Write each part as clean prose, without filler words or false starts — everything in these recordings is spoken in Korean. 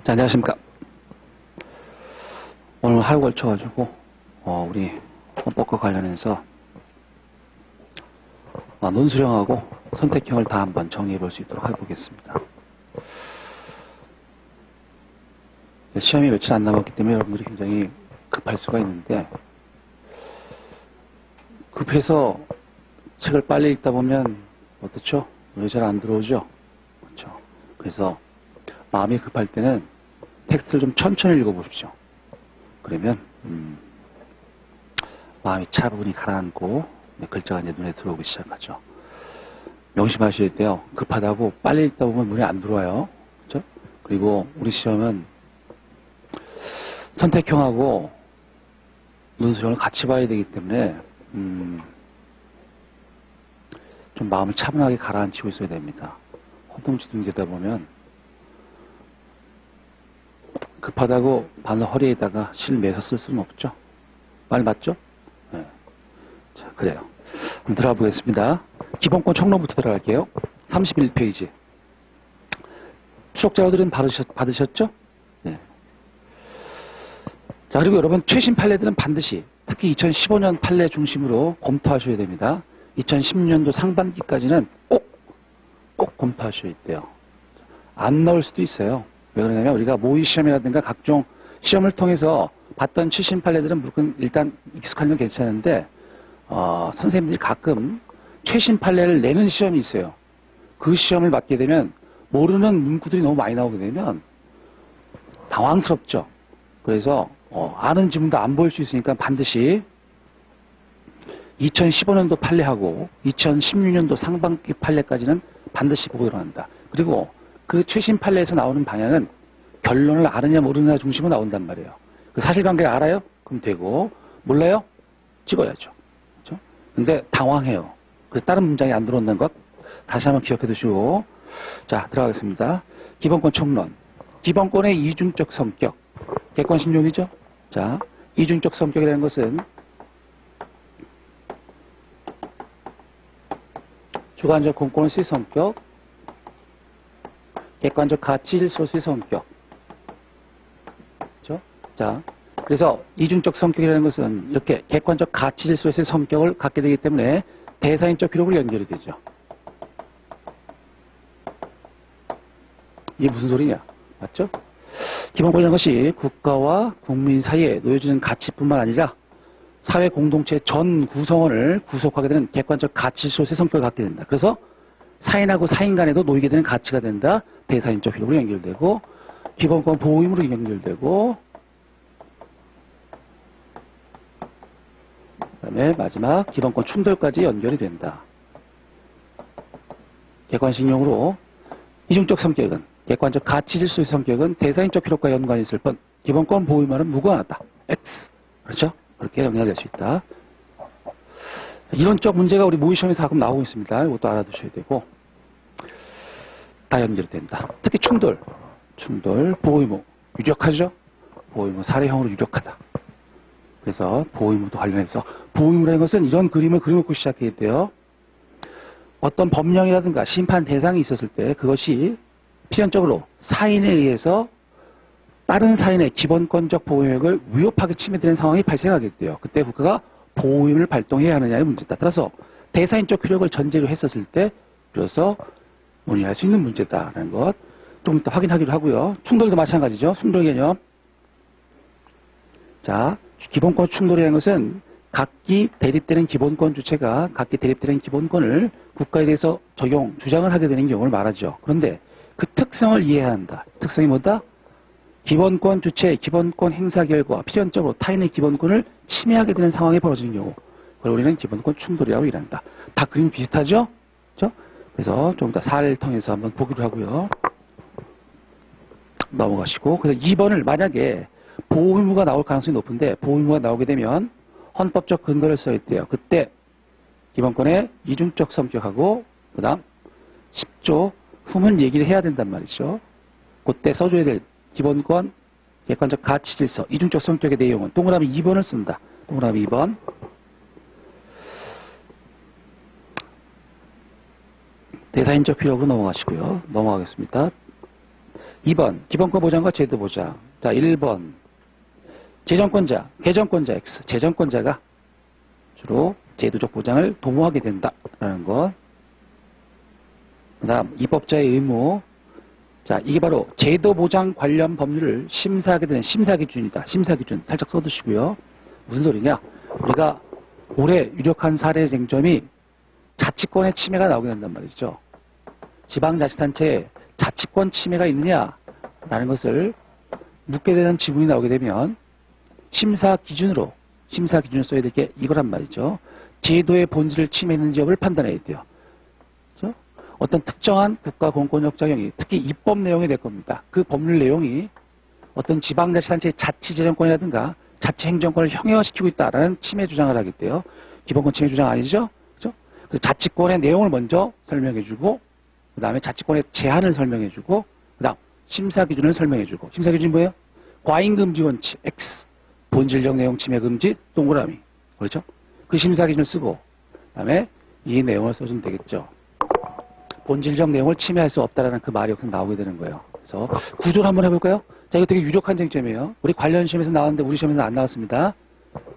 자, 안녕하십니까. 오늘 하루 걸쳐가지고, 우리 헌법과 관련해서 논수령하고 선택형을 다 한번 정리해 볼 수 있도록 해보겠습니다. 시험이 며칠 안 남았기 때문에 여러분들이 굉장히 급할 수가 있는데, 급해서 책을 빨리 읽다 보면 어떻죠? 왜 잘 안 들어오죠? 그렇죠. 그래서 마음이 급할 때는 텍스트를 좀 천천히 읽어보십시오. 그러면 마음이 차분히 가라앉고 글자가 이제 눈에 들어오기 시작하죠. 명심하셔야 돼요. 급하다고 빨리 읽다 보면 눈에 안 들어와요. 그렇죠? 그리고 우리 시험은 선택형하고 논술형을 같이 봐야 되기 때문에 좀 마음을 차분하게 가라앉히고 있어야 됩니다. 허둥지둥 되다 보면 급하다고 바늘 허리에다가 실 매서 쓸 수는 없죠. 말 맞죠? 네. 자, 그래요. 한번 들어가 보겠습니다. 기본권 총론부터 들어갈게요. 31페이지. 추적 자료들은 받으셨죠? 네. 자, 그리고 여러분 최신 판례들은 반드시 특히 2015년 판례 중심으로 검토하셔야 됩니다. 2016년도 상반기까지는 꼭 검토하셔야 돼요. 안 나올 수도 있어요. 왜 그러냐면 우리가 모의시험이라든가 각종 시험을 통해서 봤던 최신 판례들은 무조건 일단 익숙한 건 괜찮은데 선생님들이 가끔 최신 판례를 내는 시험이 있어요. 그 시험을 맞게 되면 모르는 문구들이 너무 많이 나오게 되면 당황스럽죠. 그래서 아는 지문도 안 보일 수 있으니까 반드시 2015년도 판례하고 2016년도 상반기 판례까지는 반드시 보고 들어간다. 그리고 그 최신 판례에서 나오는 방향은 결론을 아느냐 모르느냐 중심으로 나온단 말이에요. 그 사실관계 알아요? 그럼 되고 몰라요? 찍어야죠. 그렇죠? 근데 당황해요. 그래서 다른 문장이 안 들어온다는 것 다시 한번 기억해 두시고 자 들어가겠습니다. 기본권 총론. 기본권의 이중적 성격. 객관 신용이죠? 자 이중적 성격이라는 것은 주관적 공권의 성격, 객관적 가치 질서의 성격. 그렇죠? 자, 그래서 이중적 성격이라는 것은 이렇게 객관적 가치 질서의 성격을 갖게 되기 때문에 대사인적 기록으로 연결이 되죠. 이게 무슨 소리냐? 맞죠? 기본권이라는 것이 국가와 국민 사이에 놓여지는 가치뿐만 아니라 사회 공동체 전 구성원을 구속하게 되는 객관적 가치 질서의 성격을 갖게 된다. 그래서 사인하고 사인 간에도 놓이게 되는 가치가 된다. 대사인적 기록으로 연결되고 기본권 보호임으로 연결되고 그 다음에 마지막 기본권 충돌까지 연결이 된다. 객관식용으로 이중적 성격은 객관적 가치 질서의 성격은 대사인적 기록과 연관이 있을 뿐 기본권 보호임과는 무관하다. X. 그렇죠? 그렇게 정리가 될 수 있다. 이론적 문제가 우리 모의시험에서 가끔 나오고 있습니다. 이것도 알아두셔야 되고 다 연결이 된다. 특히 충돌, 보호의무 유력하죠? 보호의무 사례형으로 유력하다. 그래서 보호의무도 관련해서 보호의무라는 것은 이런 그림을 그려놓고 시작해야 돼요. 어떤 법령이라든가 심판 대상이 있었을 때 그것이 필연적으로 사인에 의해서 다른 사인의 기본권적 보호역을 위협하게 침해되는 상황이 발생하겠대요. 그때 국가가 보호의무를 발동해야 하느냐의 문제다. 따라서 대사인적 효력을 전제로 했었을 때 비로소 논의할 수 있는 문제다라는 것 좀 이따 확인하기로 하고요. 충돌도 마찬가지죠. 충돌 개념. 자, 기본권 충돌이라는 것은 각기 대립되는 기본권 주체가 각기 대립되는 기본권을 국가에 대해서 주장을 하게 되는 경우를 말하죠. 그런데 그 특성을 이해해야 한다. 특성이 뭐다? 기본권 주체의 기본권 행사 결과 필연적으로 타인의 기본권을 침해하게 되는 상황이 벌어지는 경우 그걸 우리는 기본권 충돌이라고 일한다. 다 그림 비슷하죠? 그렇죠? 그래서 좀 더 사례를 통해서 한번 보기로 하고요. 넘어가시고 그래서 2번을 만약에 보호의무가 나올 가능성이 높은데 보호의무가 나오게 되면 헌법적 근거를 써야 돼요. 그때 기본권의 이중적 성격하고 그 다음 10조 후문 얘기를 해야 된단 말이죠. 그때 써줘야 될 기본권, 객관적 가치 질서, 이중적 성격의 내용은 동그라미 2번을 쓴다. 동그라미 2번. 대사인적 필요로 넘어가시고요. 넘어가겠습니다. 2번 기본권 보장과 제도 보장. 자, 1번 재정권자, 개정권자 X. 재정권자가 주로 제도적 보장을 도모하게 된다라는 것. 그 다음 입법자의 의무. 자, 이게 바로 제도 보장 관련 법률을 심사하게 되는 심사기준이다. 심사기준 살짝 써두시고요. 무슨 소리냐? 우리가 올해 유력한 사례 쟁점이 자치권의 침해가 나오게 된단 말이죠. 지방자치단체에 자치권 침해가 있느냐라는 것을 묻게 되는 지문이 나오게 되면 심사기준으로 써야 될 게 이거란 말이죠. 제도의 본질을 침해했는지 여부를 판단해야 돼요. 그렇죠? 어떤 특정한 국가 공권력 작용이 특히 입법 내용이 될 겁니다. 그 법률 내용이 어떤 지방자치단체의 자치재정권이라든가 자치행정권을 형해화시키고 있다라는 침해 주장을 하게 돼요. 기본권 침해 주장 아니죠? 그렇죠? 그래서 자치권의 내용을 먼저 설명해주고 그 다음에 자치권의 제한을 설명해주고 그 다음 심사기준을 설명해주고 심사기준이 뭐예요? 과잉금지 원칙 X 본질적 내용 침해 금지 동그라미 그렇죠? 그 심사기준을 쓰고 그 다음에 이 내용을 써주면 되겠죠. 본질적 내용을 침해할 수 없다라는 그 말이 여기서 나오게 되는 거예요. 그래서 구조를 한번 해볼까요? 자, 이거 되게 유력한 쟁점이에요. 우리 관련 시험에서 나왔는데 우리 시험에서 안 나왔습니다.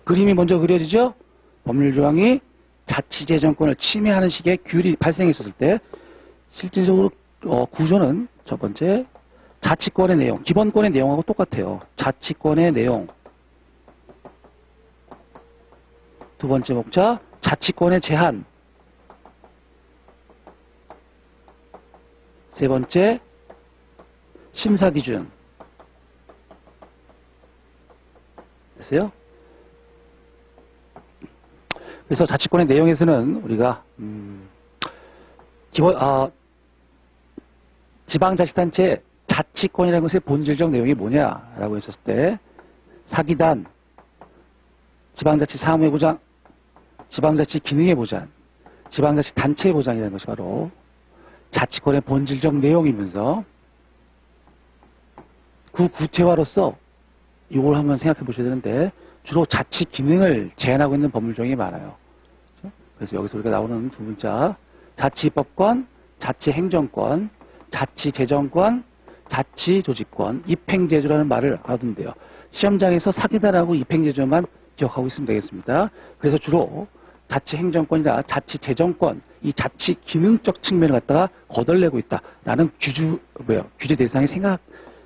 그림이 먼저 그려지죠? 법률 조항이 자치재정권을 침해하는 식의 규율이 발생했었을 때 실질적으로 구조는 첫 번째 자치권의 내용, 기본권의 내용하고 똑같아요. 자치권의 내용. 두 번째 목차 자치권의 제한. 세 번째 심사기준. 됐어요? 그래서 자치권의 내용에서는 우리가 지방자치단체 자치권이라는 것의 본질적 내용이 뭐냐라고 했었을 때 사기단, 지방자치 사무의 보장, 지방자치 기능의 보장, 지방자치 단체의 보장이라는 것이 바로 자치권의 본질적 내용이면서 그 구체화로서 이걸 한번 생각해 보셔야 되는데 주로 자치 기능을 제한하고 있는 법률 조항이 많아요. 그래서 여기서 우리가 나오는 두 문자 자치입법권, 자치행정권, 자치재정권, 자치조직권, 입행제조라는 말을 알아둔대요. 시험장에서 사기단하고 입행제조만 기억하고 있으면 되겠습니다. 그래서 주로 자치행정권이나 자치재정권, 이 자치 기능적 측면을 갖다가 거덜내고 있다라는 규제 대상이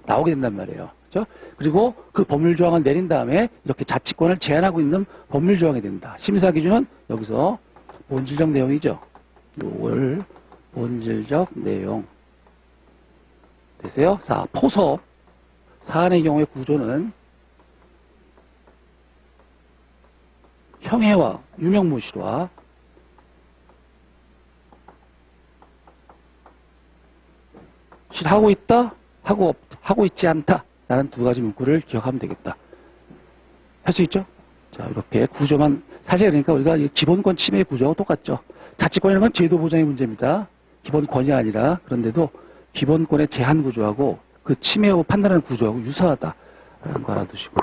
나오게 된단 말이에요. 그렇죠? 그리고 그 법률 조항을 내린 다음에 이렇게 자치권을 제한하고 있는 법률 조항이 된다. 심사 기준은 여기서 본질적 내용이죠. 요걸 본질적 내용. 됐어요? 자, 포섭 사안의 경우의 구조는 형해와 유명무실화 실하고 있다, 하고 있지 않다 라는 두 가지 문구를 기억하면 되겠다. 할 수 있죠? 자, 이렇게 구조만 사실 그러니까 우리가 기본권 침해 구조하고 똑같죠. 자치권이라는 건 제도 보장의 문제입니다. 기본권이 아니라 그런데도 기본권의 제한 구조하고 그 침해하고 판단하는 구조하고 유사하다라는 거 알아두시고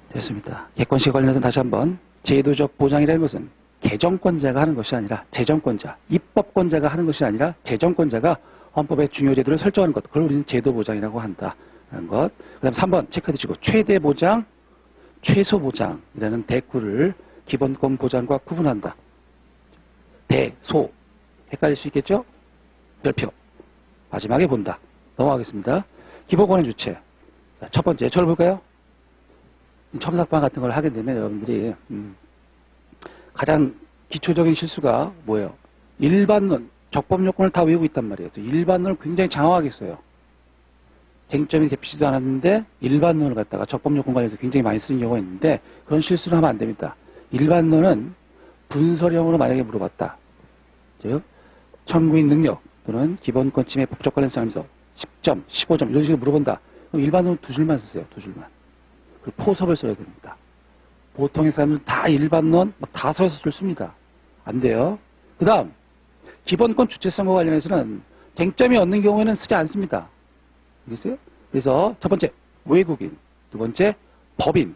됐습니다. 객관식에 관련해서 다시 한번 제도적 보장이라는 것은 개정권자가 하는 것이 아니라 재정권자, 입법권자가 하는 것이 아니라 재정권자가 헌법의 중요 제도를 설정하는 것, 그걸 우리는 제도 보장이라고 한다는 것. 그 다음 3번 체크해 두시고 최대 보장, 최소 보장이라는 대꾸를 기본권 보장과 구분한다. 대, 소 헷갈릴 수 있겠죠? 별표 마지막에 본다. 넘어가겠습니다. 기본권의 주체. 자, 첫 번째 저를 볼까요? 첨삭반 같은 걸 하게 되면 여러분들이 가장 기초적인 실수가 뭐예요? 일반론, 적법 요건을 다 외우고 있단 말이에요. 그래서 일반론을 굉장히 장황하게 써요. 쟁점이 잡히지도 않았는데 일반론을 갖다가 적법 요건 관련해서 굉장히 많이 쓰는 경우가 있는데 그런 실수를 하면 안 됩니다. 일반론은 분설형으로 만약에 물어봤다. 즉 청구인 능력 또는 기본권 침해 법적 관련성 하면서 10점, 15점 이런 식으로 물어본다. 그럼 일반론은 두 줄만 쓰세요. 두 줄만. 그리고 포섭을 써야 됩니다. 보통의 사람들은 다 일반론 막 다 서서 씁니다. 안 돼요. 그 다음 기본권 주체성과 관련해서는 쟁점이 없는 경우에는 쓰지 않습니다. 알겠어요? 그래서 첫 번째 외국인, 두 번째 법인,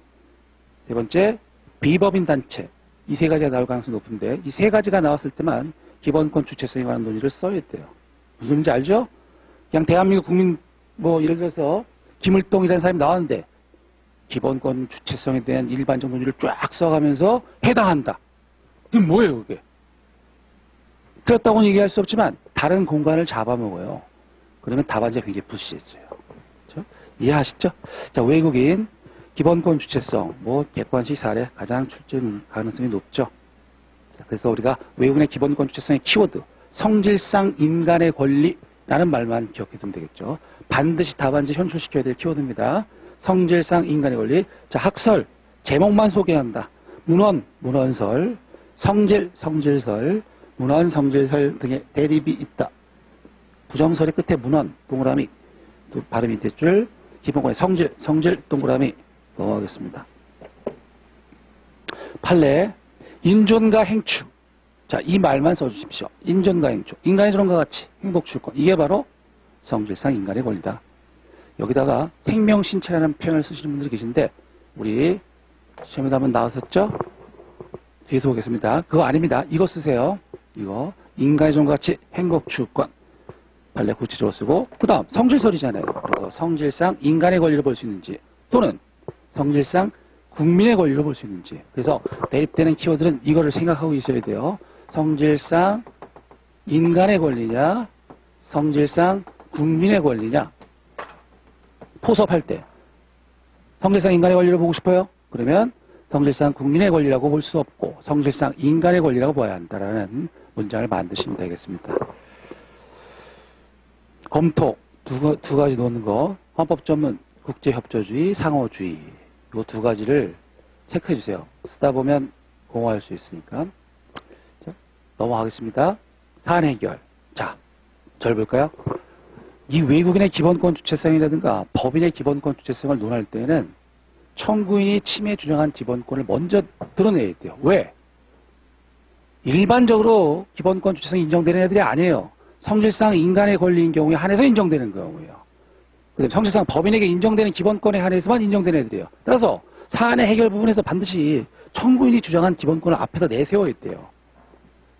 세 번째 비법인 단체 이 세 가지가 나올 가능성이 높은데 이 세 가지가 나왔을 때만 기본권 주체성에 관한 논의를 써야 돼요. 무슨 소리인지 알죠? 그냥 대한민국 국민, 뭐, 예를 들어서, 김을동이라는 사람이 나왔는데, 기본권 주체성에 대한 일반적 논리를 쫙 써가면서 해당한다. 그게 뭐예요, 그게? 그렇다고는 얘기할 수 없지만, 다른 공간을 잡아먹어요. 그러면 답안지가 굉장히 부실해져요. 그렇죠? 이해하시죠? 자, 외국인, 기본권 주체성, 뭐, 객관식 사례 가장 출제 가능성이 높죠. 자, 그래서 우리가 외국인의 기본권 주체성의 키워드, 성질상 인간의 권리라는 말만 기억해두면 되겠죠. 반드시 답안지 현출시켜야 될 키워드입니다. 성질상 인간의 권리. 자, 학설, 제목만 소개한다. 문헌, 문헌설, 성질, 성질설, 문헌, 성질설 등의 대립이 있다. 부정설의 끝에 문헌, 동그라미, 또 발음 밑에 줄, 기본권의 성질, 성질, 동그라미 넘어가겠습니다. 판례, 인존과 행추. 자, 이 말만 써주십시오. 인존과 행추. 인간의 존엄과 같이 행복주권. 이게 바로 성질상 인간의 권리다. 여기다가 생명신체라는 표현을 쓰시는 분들이 계신데, 우리 시험에도 한번 나왔었죠? 뒤에서 보겠습니다. 그거 아닙니다. 이거 쓰세요. 이거. 인간의 존엄과 같이 행복주권. 판례 구체적으로 쓰고, 그 다음 성질설이잖아요. 그래서 성질상 인간의 권리를 볼 수 있는지, 또는 성질상 국민의 권리를 볼 수 있는지. 그래서 대립되는 키워드는 이거를 생각하고 있어야 돼요. 성질상 인간의 권리냐, 성질상 국민의 권리냐. 포섭할 때 성질상 인간의 권리를 보고 싶어요? 그러면 성질상 국민의 권리라고 볼 수 없고 성질상 인간의 권리라고 봐야 한다라는 문장을 만드시면 되겠습니다. 검토 두 가지 놓는 거. 헌법전문, 국제협조주의, 상호주의. 이 두 가지를 체크해 주세요. 쓰다 보면 공허할 수 있으니까. 자, 넘어가겠습니다. 사안 해결. 자, 절 볼까요? 이 외국인의 기본권 주체성이라든가 법인의 기본권 주체성을 논할 때는 청구인이 침해 주장한 기본권을 먼저 드러내야 돼요. 왜? 일반적으로 기본권 주체성이 인정되는 애들이 아니에요. 성질상 인간의 권리인 경우에 한해서 인정되는 거고요. 성질상 법인에게 인정되는 기본권에 한해서만 인정되는 애들이에요. 따라서 사안의 해결 부분에서 반드시 청구인이 주장한 기본권을 앞에서 내세워야 돼요.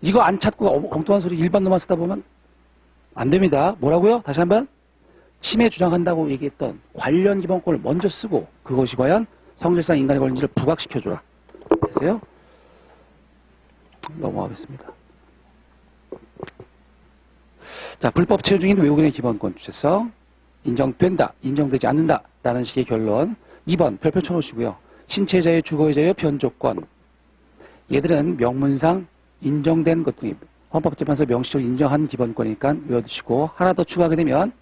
이거 안 찾고 엉뚱한 소리 일반로만 쓰다 보면 안 됩니다. 뭐라고요? 다시 한번. 침해 주장한다고 얘기했던 관련 기본권을 먼저 쓰고 그것이 과연 성질상 인간의 권리인지를 부각시켜줘라. 되세요? 넘어가겠습니다. 자, 불법 체류 중인 외국인의 기본권 주체성. 인정된다, 인정되지 않는다 라는 식의 결론. 2번 별표 쳐놓으시고요. 신체 자유, 주거의 자유, 변조권. 얘들은 명문상 인정된 것 등입니다. 헌법재판소 명시적으로 인정한 기본권이니까 외워두시고, 하나 더 추가하게 되면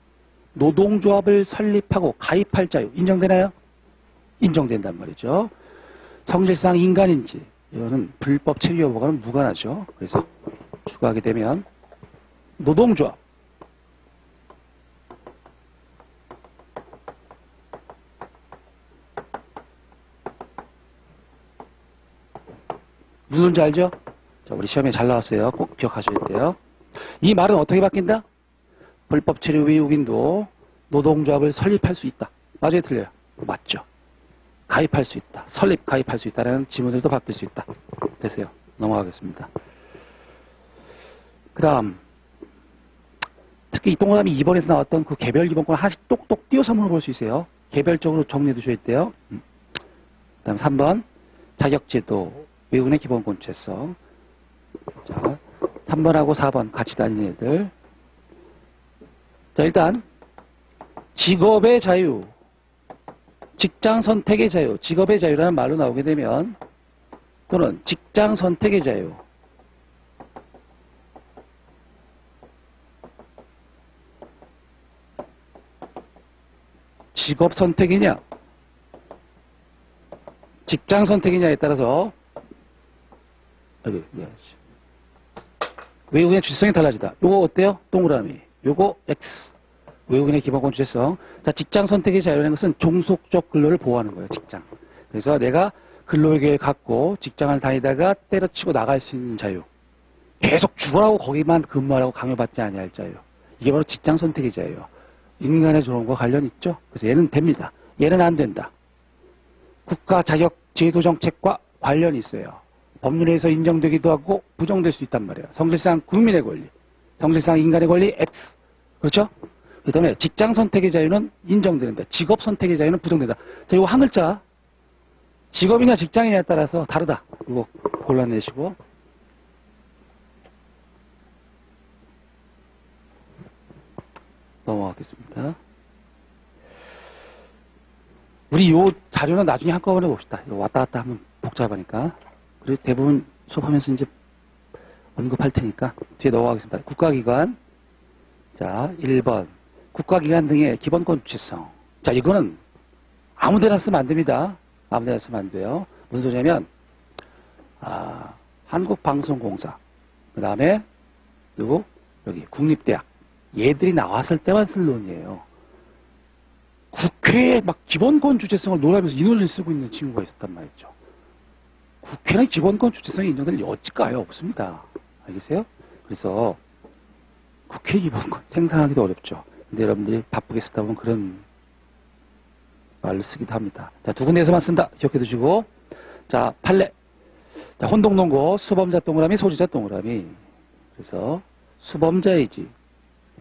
노동조합을 설립하고 가입할 자유 인정되나요? 인정된단 말이죠. 성질상 인간인지 이거는 불법 체류 여부와는 무관하죠. 그래서 추가하게 되면 노동조합 무슨 말인지 알죠? 자, 우리 시험에 잘 나왔어요. 꼭 기억하셔야 돼요. 이 말은 어떻게 바뀐다? 불법 체류 외국인도 노동조합을 설립할 수 있다. 맞아요, 틀려요? 맞죠. 가입할 수 있다. 설립, 가입할 수 있다라는 지문들도 바뀔 수 있다. 됐어요. 넘어가겠습니다. 그 다음 특히 이 동그라미 2번에서 나왔던 그 개별 기본권 하나씩 똑똑 띄워서 물어볼 수 있어요. 개별적으로 정리해 두셔야 돼요. 그 다음 3번 자격제도 외국인의 기본권 주체성. 자, 3번하고 4번 같이 다니는 애들. 자, 일단 직업의 자유, 직장 선택의 자유, 직업의 자유라는 말로 나오게 되면 또는 직장 선택의 자유, 직업 선택이냐 직장 선택이냐에 따라서 외국인의 주체성이 달라지다. 요거 어때요? 동그라미. 요거 X. 외국인의 기본권 주체성. 자, 직장 선택의 자유라는 것은 종속적 근로를 보호하는 거예요. 직장. 그래서 내가 근로계획을 갖고 직장을 다니다가 때려치고 나갈 수 있는 자유. 계속 죽어라고 거기만 근무하라고 강요받지 아니할 자유. 이게 바로 직장 선택의 자유예요. 인간의 존엄과 관련이 있죠. 그래서 얘는 됩니다. 얘는 안 된다. 국가 자격 제도 정책과 관련이 있어요. 법률에서 인정되기도 하고 부정될 수 있단 말이에요. 성질상 국민의 권리, 성질상 인간의 권리 X, 그렇죠? 그 다음에 직장 선택의 자유는 인정되는데 직업 선택의 자유는 부정된다. 자, 이거 한 글자. 직업이냐 직장이냐에 따라서 다르다. 이거 골라내시고. 넘어가겠습니다. 우리 요 자료는 나중에 한꺼번에 봅시다. 이거 왔다 갔다 하면 복잡하니까. 그리고 대부분 수업하면서 이제 언급할 테니까 뒤에 넘어가겠습니다. 국가기관. 자, 1번. 국가기관 등의 기본권 주체성. 자, 이거는 아무 데나 쓰면 안 됩니다. 아무 데나 쓰면 안 돼요. 무슨 소리냐면, 한국방송공사. 그 다음에, 그리고 여기 국립대학. 얘들이 나왔을 때만 쓸 논이에요. 국회에 막 기본권 주체성을 논하면서 이 논리를 쓰고 있는 친구가 있었단 말이죠. 국회는 기본권 주체성이 인정될 리 어찌까요? 없습니다. 알겠어요? 그래서 국회 기본권 생산하기도 어렵죠. 근데 여러분들이 바쁘게 쓰다 보면 그런 말을 쓰기도 합니다. 자, 두 군데에서만 쓴다. 기억해 두시고. 자, 판례. 자, 혼동농고, 수범자 동그라미, 소지자 동그라미. 그래서 수범자이지.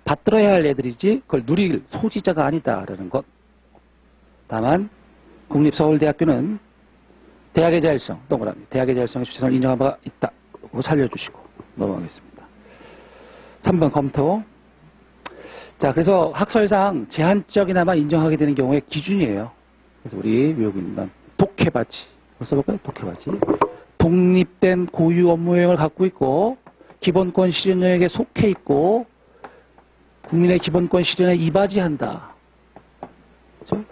받들어야 할 애들이지 그걸 누릴 소지자가 아니다라는 것. 다만 국립서울대학교는 대학의 자율성, 동그라미. 대학의 자율성의 주체성을 인정한 바가 있다. 그거 살려주시고 넘어가겠습니다. 3번 검토. 자, 그래서 학설상 제한적이나마 인정하게 되는 경우의 기준이에요. 그래서 우리 외우고 있는 독해바지. 써볼까요? 독해바지. 독립된 고유 업무 영역을 갖고 있고 기본권 실현 영역에 속해 있고 국민의 기본권 실현에 이바지한다. 그렇죠?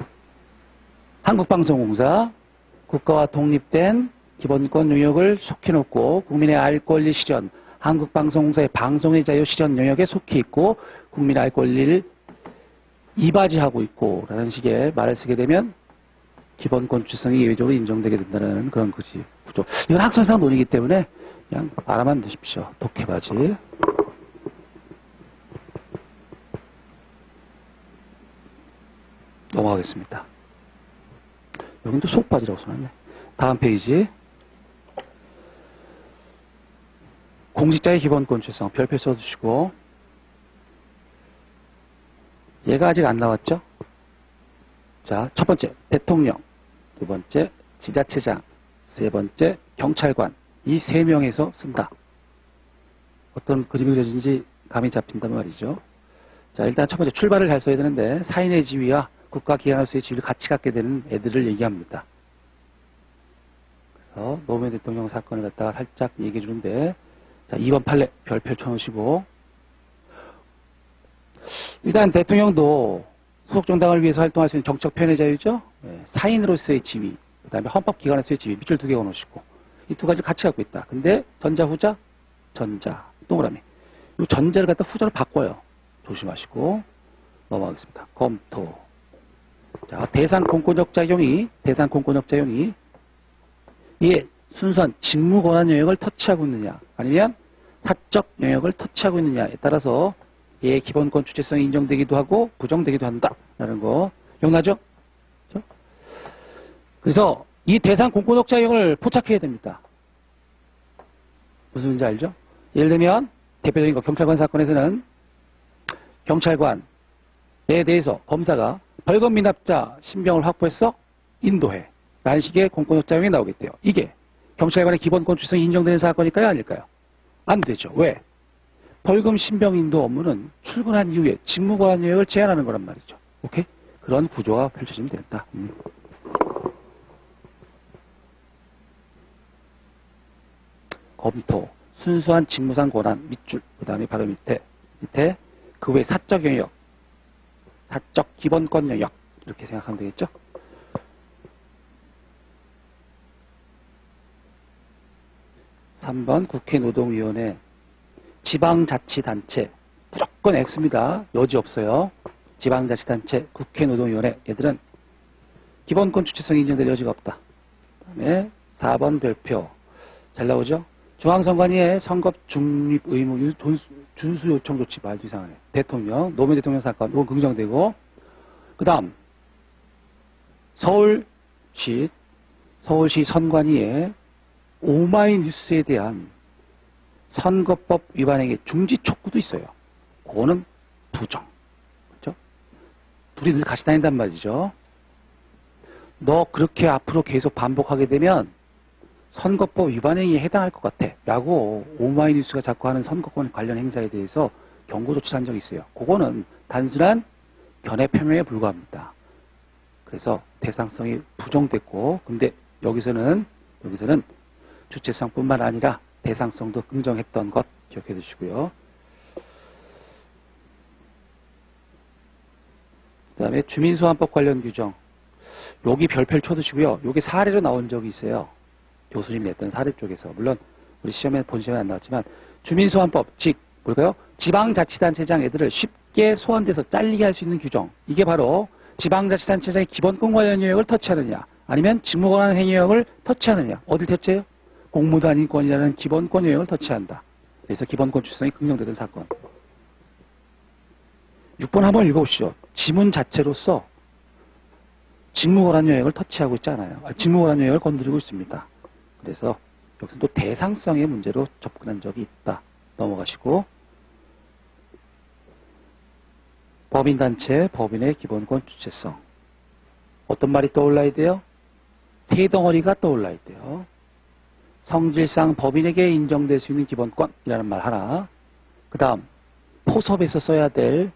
한국방송공사 국가와 독립된 기본권 영역을 속해 놓고 국민의 알 권리 실현, 한국방송공사의 방송의 자유 실현 영역에 속해 있고 국민의 알 권리를 이바지하고 있고 라는 식의 말을 쓰게 되면 기본권 주체성이 예외적으로 인정되게 된다는 그런 구조. 이건 학설상 논이기 때문에 그냥 알아만 두십시오. 독해바지. 넘어가겠습니다. 여긴 또 속바지라고 써놨네. 다음 페이지. 공직자의 기본권 주체성 별표 써주시고. 얘가 아직 안 나왔죠? 자, 첫 번째 대통령, 두 번째 지자체장, 세 번째 경찰관. 이 세 명에서 쓴다. 어떤 그림이 그려진지 감이 잡힌단 말이죠. 자, 일단 첫 번째 출발을 잘 써야 되는데 사인의 지위와 국가기관으로서의 지위를 같이 갖게 되는 애들을 얘기합니다. 그래서 노무현 대통령 사건을 갖다가 살짝 얘기해 주는데, 자, 2번 판례 별표 쳐놓으시고. 일단 대통령도 소속 정당을 위해서 활동할 수 있는 정책 표현의 자유죠. 네, 사인으로서의 지위, 그 다음에 헌법기관에서의 지위 밑줄 두 개 넣어놓으시고. 이 두 가지를 같이 갖고 있다. 근데 전자 후자 전자 동그라미. 이 전자를 갖다 후자로 바꿔요. 조심하시고 넘어가겠습니다. 검토. 자, 대상 공권력 작용이 이게 순수한 직무 권한 영역을 터치하고 있느냐 아니면 사적 영역을 터치하고 있느냐에 따라서 얘의 기본권 주체성이 인정되기도 하고 부정되기도 한다라는 거 기억나죠? 그렇죠? 그래서 이 대상 공권력 작용을 포착해야 됩니다. 무슨 말인지 알죠? 예를 들면 대표적인 거 경찰관 사건에서는 경찰관에 대해서 검사가 벌금 미납자 신병을 확보해서 인도해 라는 식의 공권력 작용이 나오겠대요. 이게 경찰관의 기본권 주체성이 인정되는 사건일까요? 아닐까요? 안 되죠. 왜? 벌금 신병 인도 업무는 출근한 이후에 직무관한 영역을 제한하는 거란 말이죠. 오케이? 그런 구조가 펼쳐지면 된다. 검토, 순수한 직무상 권한 밑줄, 그 다음에 바로 밑에 그 외 사적 영역, 사적 기본권 영역 이렇게 생각하면 되겠죠. (3번) 국회 노동위원회, 지방자치단체 무조건 X입니다. 여지 없어요. 지방자치단체, 국회 노동위원회 얘들은 기본권 주체성이 인정될 여지가 없다. 그다음에 4번 별표 잘 나오죠. 중앙선관위의 선거 중립 의무 준수 요청 조치 말도 이상하네. 대통령, 노무현 대통령 사건, 이건 긍정되고. 그 다음, 서울시 선관위의 오마이뉴스에 대한 선거법 위반행위 중지 촉구도 있어요. 그거는 부정. 둘이 늘 같이 다닌단 말이죠. 너 그렇게 앞으로 계속 반복하게 되면 선거법 위반 행위에 해당할 것 같아 라고 오마이뉴스가 자꾸 하는 선거권 관련 행사에 대해서 경고 조치를 한 적이 있어요. 그거는 단순한 견해 표명에 불과합니다. 그래서 대상성이 부정됐고, 근데 여기서는 주체성뿐만 아니라 대상성도 긍정했던 것 기억해 두시고요. 그 다음에 주민소환법 관련 규정. 여기 별표를 쳐두시고요. 여기 사례로 나온 적이 있어요. 교수님이 냈던 사례 쪽에서. 물론 우리 시험에 본 시험에 안 나왔지만 주민소환법, 즉 뭘까요? 지방자치단체장 애들을 쉽게 소환돼서 잘리게 할 수 있는 규정. 이게 바로 지방자치단체장의 기본권 관련 영역을 터치하느냐, 아니면 직무관한 행위역을 터치하느냐. 어딜 터치해요? 공무단 인권이라는 기본권 영역을 터치한다. 그래서 기본권 주성이 긍정되던 사건. 6번 한번 읽어보시죠. 지문 자체로서 직무관한 영역을 터치하고 있잖아요. 직무관한 영역을 건드리고 있습니다. 그래서 여기서 또 대상성의 문제로 접근한 적이 있다. 넘어가시고, 법인단체, 법인의 기본권 주체성. 어떤 말이 떠올라야 돼요? 세 덩어리가 떠올라야 돼요. 성질상 법인에게 인정될 수 있는 기본권이라는 말 하나. 그 다음 포섭에서 써야 될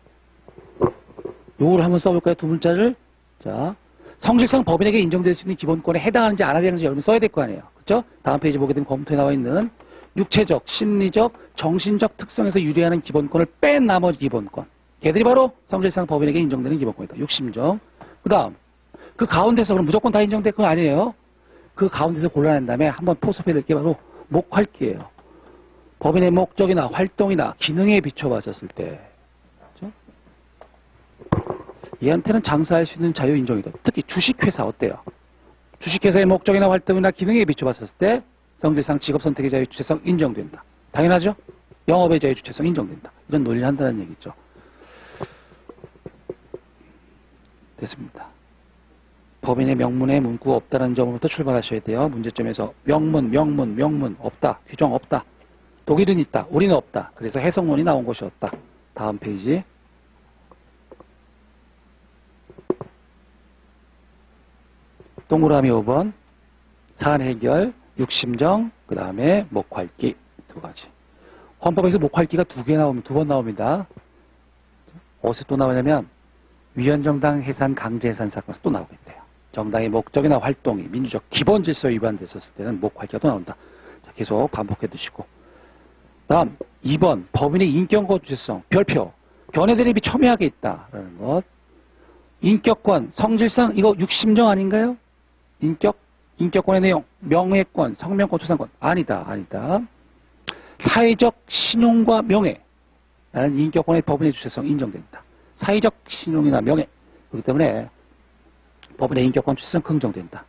요걸 한번 써볼까요? 두 문자를. 자, 성질상 법인에게 인정될 수 있는 기본권에 해당하는지 안 해당하는지 여러분 써야 될 거 아니에요. 그렇죠? 다음 페이지 보게 되면 검토에 나와 있는 육체적, 심리적, 정신적 특성에서 유리하는 기본권을 뺀 나머지 기본권. 걔들이 바로 성질상 법인에게 인정되는 기본권이다. 육심정. 그 다음 그 가운데서 그럼 무조건 다 인정될 건 아니에요. 그 가운데서 골라낸 다음에 한번 포섭해야 될 게 바로 목활기예요. 법인의 목적이나 활동이나 기능에 비춰봤었을 때, 그렇죠? 얘한테는 장사할 수 있는 자유 인정이다. 특히 주식회사 어때요? 주식회사의 목적이나 활동이나 기능에 비춰봤었을 때 성질상 직업선택의 자유 주체성 인정된다. 당연하죠? 영업의 자유 주체성 인정된다. 이런 논리를 한다는 얘기죠. 됐습니다. 법인의 명문에 문구가 없다는 점부터 출발하셔야 돼요. 문제점에서 명문 없다. 규정 없다. 독일은 있다. 우리는 없다. 그래서 해석론이 나온 것이 없다. 다음 페이지. 동그라미 5번. 사안 해결, 육심정, 그 다음에 목활기 두 가지. 헌법에서 목활기가 두 번 나옵니다. 어디서 또 나오냐면 위헌정당 해산 강제 해산 사건에서 또 나오겠대요. 정당의 목적이나 활동이 민주적 기본 질서에 위반됐었을 때는 목활기가 또 나온다. 자, 계속 반복해 두시고. 다음 2번 법인의 인격권 주체성 별표. 견해 대립이 첨예하게 있다라는 것. 인격권, 성질상 이거 육심정 아닌가요? 인격권의 내용, 명예권, 성명권, 초상권 아니다. 사회적 신용과 명예라는 인격권의 법인의 주체성 인정된다. 사회적 신용이나 명예. 그렇기 때문에 법인의 인격권 주체성 긍정된다.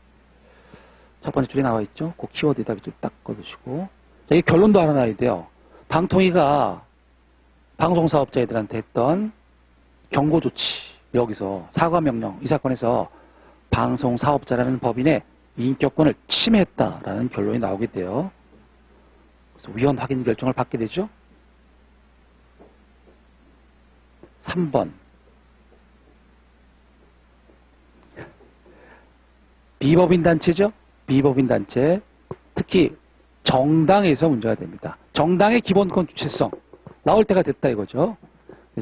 첫 번째 줄에 나와 있죠. 그 키워드에다 밑줄 딱 꺼주시고. 자, 이 결론도 알아놔야 돼요. 방통위가 방송사업자애들한테 했던 경고 조치, 여기서 사과명령, 이 사건에서 방송사업자라는 법인의 인격권을 침해했다라는 결론이 나오게 돼요. 그래서 위헌 확인 결정을 받게 되죠. 3번. 비법인단체죠. 비법인단체. 특히 정당에서 문제가 됩니다. 정당의 기본권 주체성. 나올 때가 됐다 이거죠.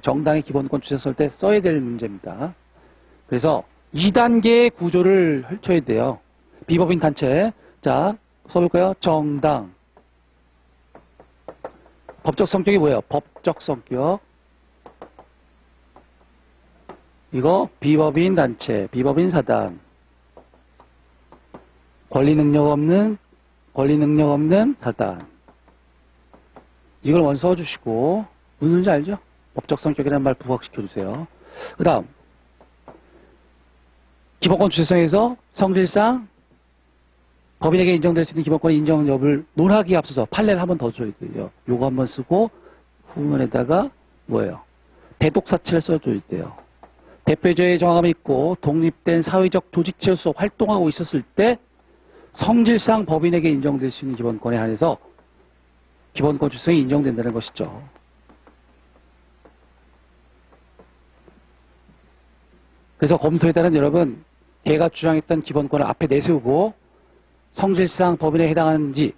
정당의 기본권 주체성일 때 써야 될 문제입니다. 그래서 2단계의 구조를 펼쳐야 돼요. 비법인단체. 자, 써볼까요? 정당. 법적 성격이 뭐예요? 법적 성격. 이거 비법인단체, 비법인사단. 권리 능력 없는 사단. 이걸 먼저 써주시고, 무슨 지 알죠? 법적 성격이라는 말 부각시켜주세요. 그 다음, 기본권 주체성에서 성질상 법인에게 인정될 수 있는 기본권의 인정 여부를 논하기에 앞서서 판례를 한 번 더 줘야 돼요. 요거 한 번 쓰고, 후문에다가 뭐예요? 대독사체를 써줘야 돼요. 대표자의 정함이 있고, 독립된 사회적 조직체로서 활동하고 있었을 때, 성질상 법인에게 인정될 수 있는 기본권에 한해서 기본권 주체성이 인정된다는 것이죠. 그래서 검토에 따른 여러분, 걔가 주장했던 기본권을 앞에 내세우고 성질상 법인에 해당하는지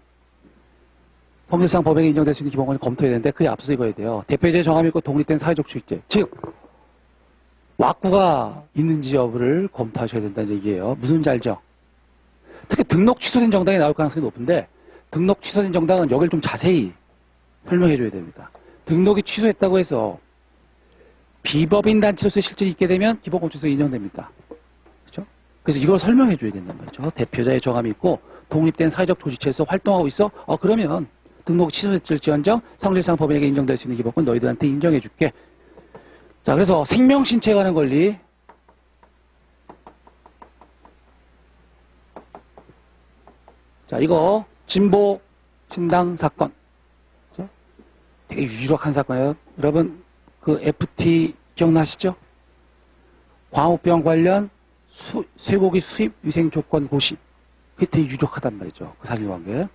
성질상 법인에 인정될 수 있는 기본권을 검토해야 되는데 그에 앞서서 이거야 돼요. 대표자의 정함이 있고 독립된 사회적 주의제. 즉 왁구가 있는지 여부를 검토하셔야 된다는 얘기예요. 무슨 지 알죠? 특히 등록 취소된 정당이 나올 가능성이 높은데 등록 취소된 정당은 여기를 좀 자세히 설명해 줘야 됩니다. 등록이 취소했다고 해서 비법인 단체로서의 실질이 있게 되면 기본권 취소 인정됩니다. 그렇죠? 그래서 이걸 설명해 줘야 된단 말이죠. 대표자의 정함이 있고 독립된 사회적 조직체에서 활동하고 있어. 그러면 등록 취소했을지언정 성질상 법인에게 인정될 수 있는 기본권 너희들한테 인정해 줄게. 자, 그래서 생명신체에 관한 권리. 자, 이거 진보 신당 사건. 그렇죠? 되게 유력한 사건이에요. 여러분 그 FT 기억나시죠? 광우병 관련 쇠고기 수입 위생 조건 고시. 그게 되게 유력하단 말이죠. 그 사실관계.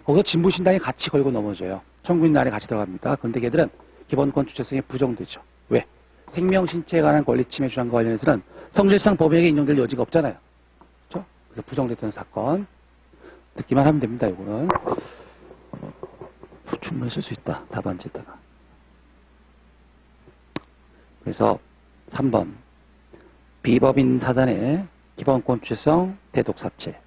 거기서 진보 신당이 같이 걸고 넘어져요. 청구인 안에 같이 들어갑니다. 그런데 걔들은 기본권 주체성에 부정되죠. 왜? 생명신체에 관한 권리 침해 주장과 관련해서는 성질상 법인에게 인정될 여지가 없잖아요. 그렇죠? 그래서 부정됐던 사건. 듣기만 하면 됩니다. 이거는 충분히 쓸 수 있다. 답안지에다가. 그래서 3번 비법인 사단의 기본권 주체성 대독사체.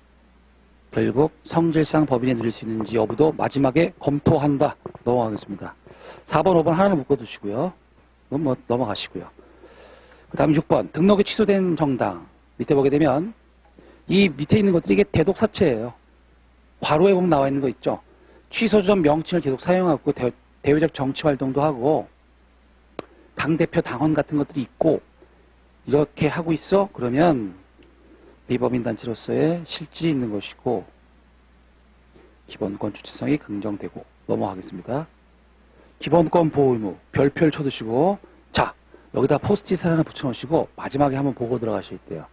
결국 성질상 법인에 누릴 수 있는지 여부도 마지막에 검토한다. 넘어가겠습니다. 4번, 5번 하나는 묶어두시고요. 이건 뭐 넘어가시고요. 그 다음 6번 등록이 취소된 정당. 밑에 보게 되면 이 밑에 있는 것들이 이게 대독사체예요. 괄호에 보면 나와 있는 거 있죠. 취소 전 명칭을 계속 사용하고 대외적 정치 활동도 하고 당대표 당원 같은 것들이 있고 이렇게 하고 있어? 그러면 비법인 단체로서의 실질이 있는 것이고 기본권 주체성이 긍정되고 넘어가겠습니다. 기본권 보호 의무 별표를 쳐두시고 자 여기다 포스트잇을 하나 붙여놓으시고 마지막에 한번 보고 들어가셔야 돼요.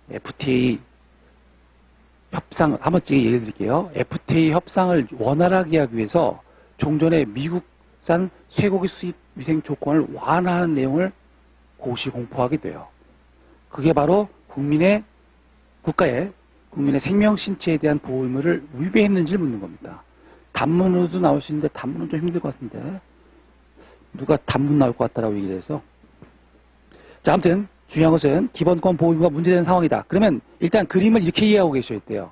FTA 협상 한번 예를 드릴게요. FTA 협상을 원활하게 하기 위해서 종전에 미국산 쇠고기 수입 위생 조건을 완화하는 내용을 고시 공포하게 돼요. 그게 바로 국민의 생명신체에 대한 보호 의무를 위배했는지를 묻는 겁니다. 단문으로도 나올 수 있는데 단문은 좀 힘들 것 같은데 누가 단문 나올 것 같다라고 얘기를 해서 자 아무튼 중요한 것은 기본권 보호 의무가 문제되는 상황이다. 그러면 일단 그림을 이렇게 이해하고 계셔야 돼요.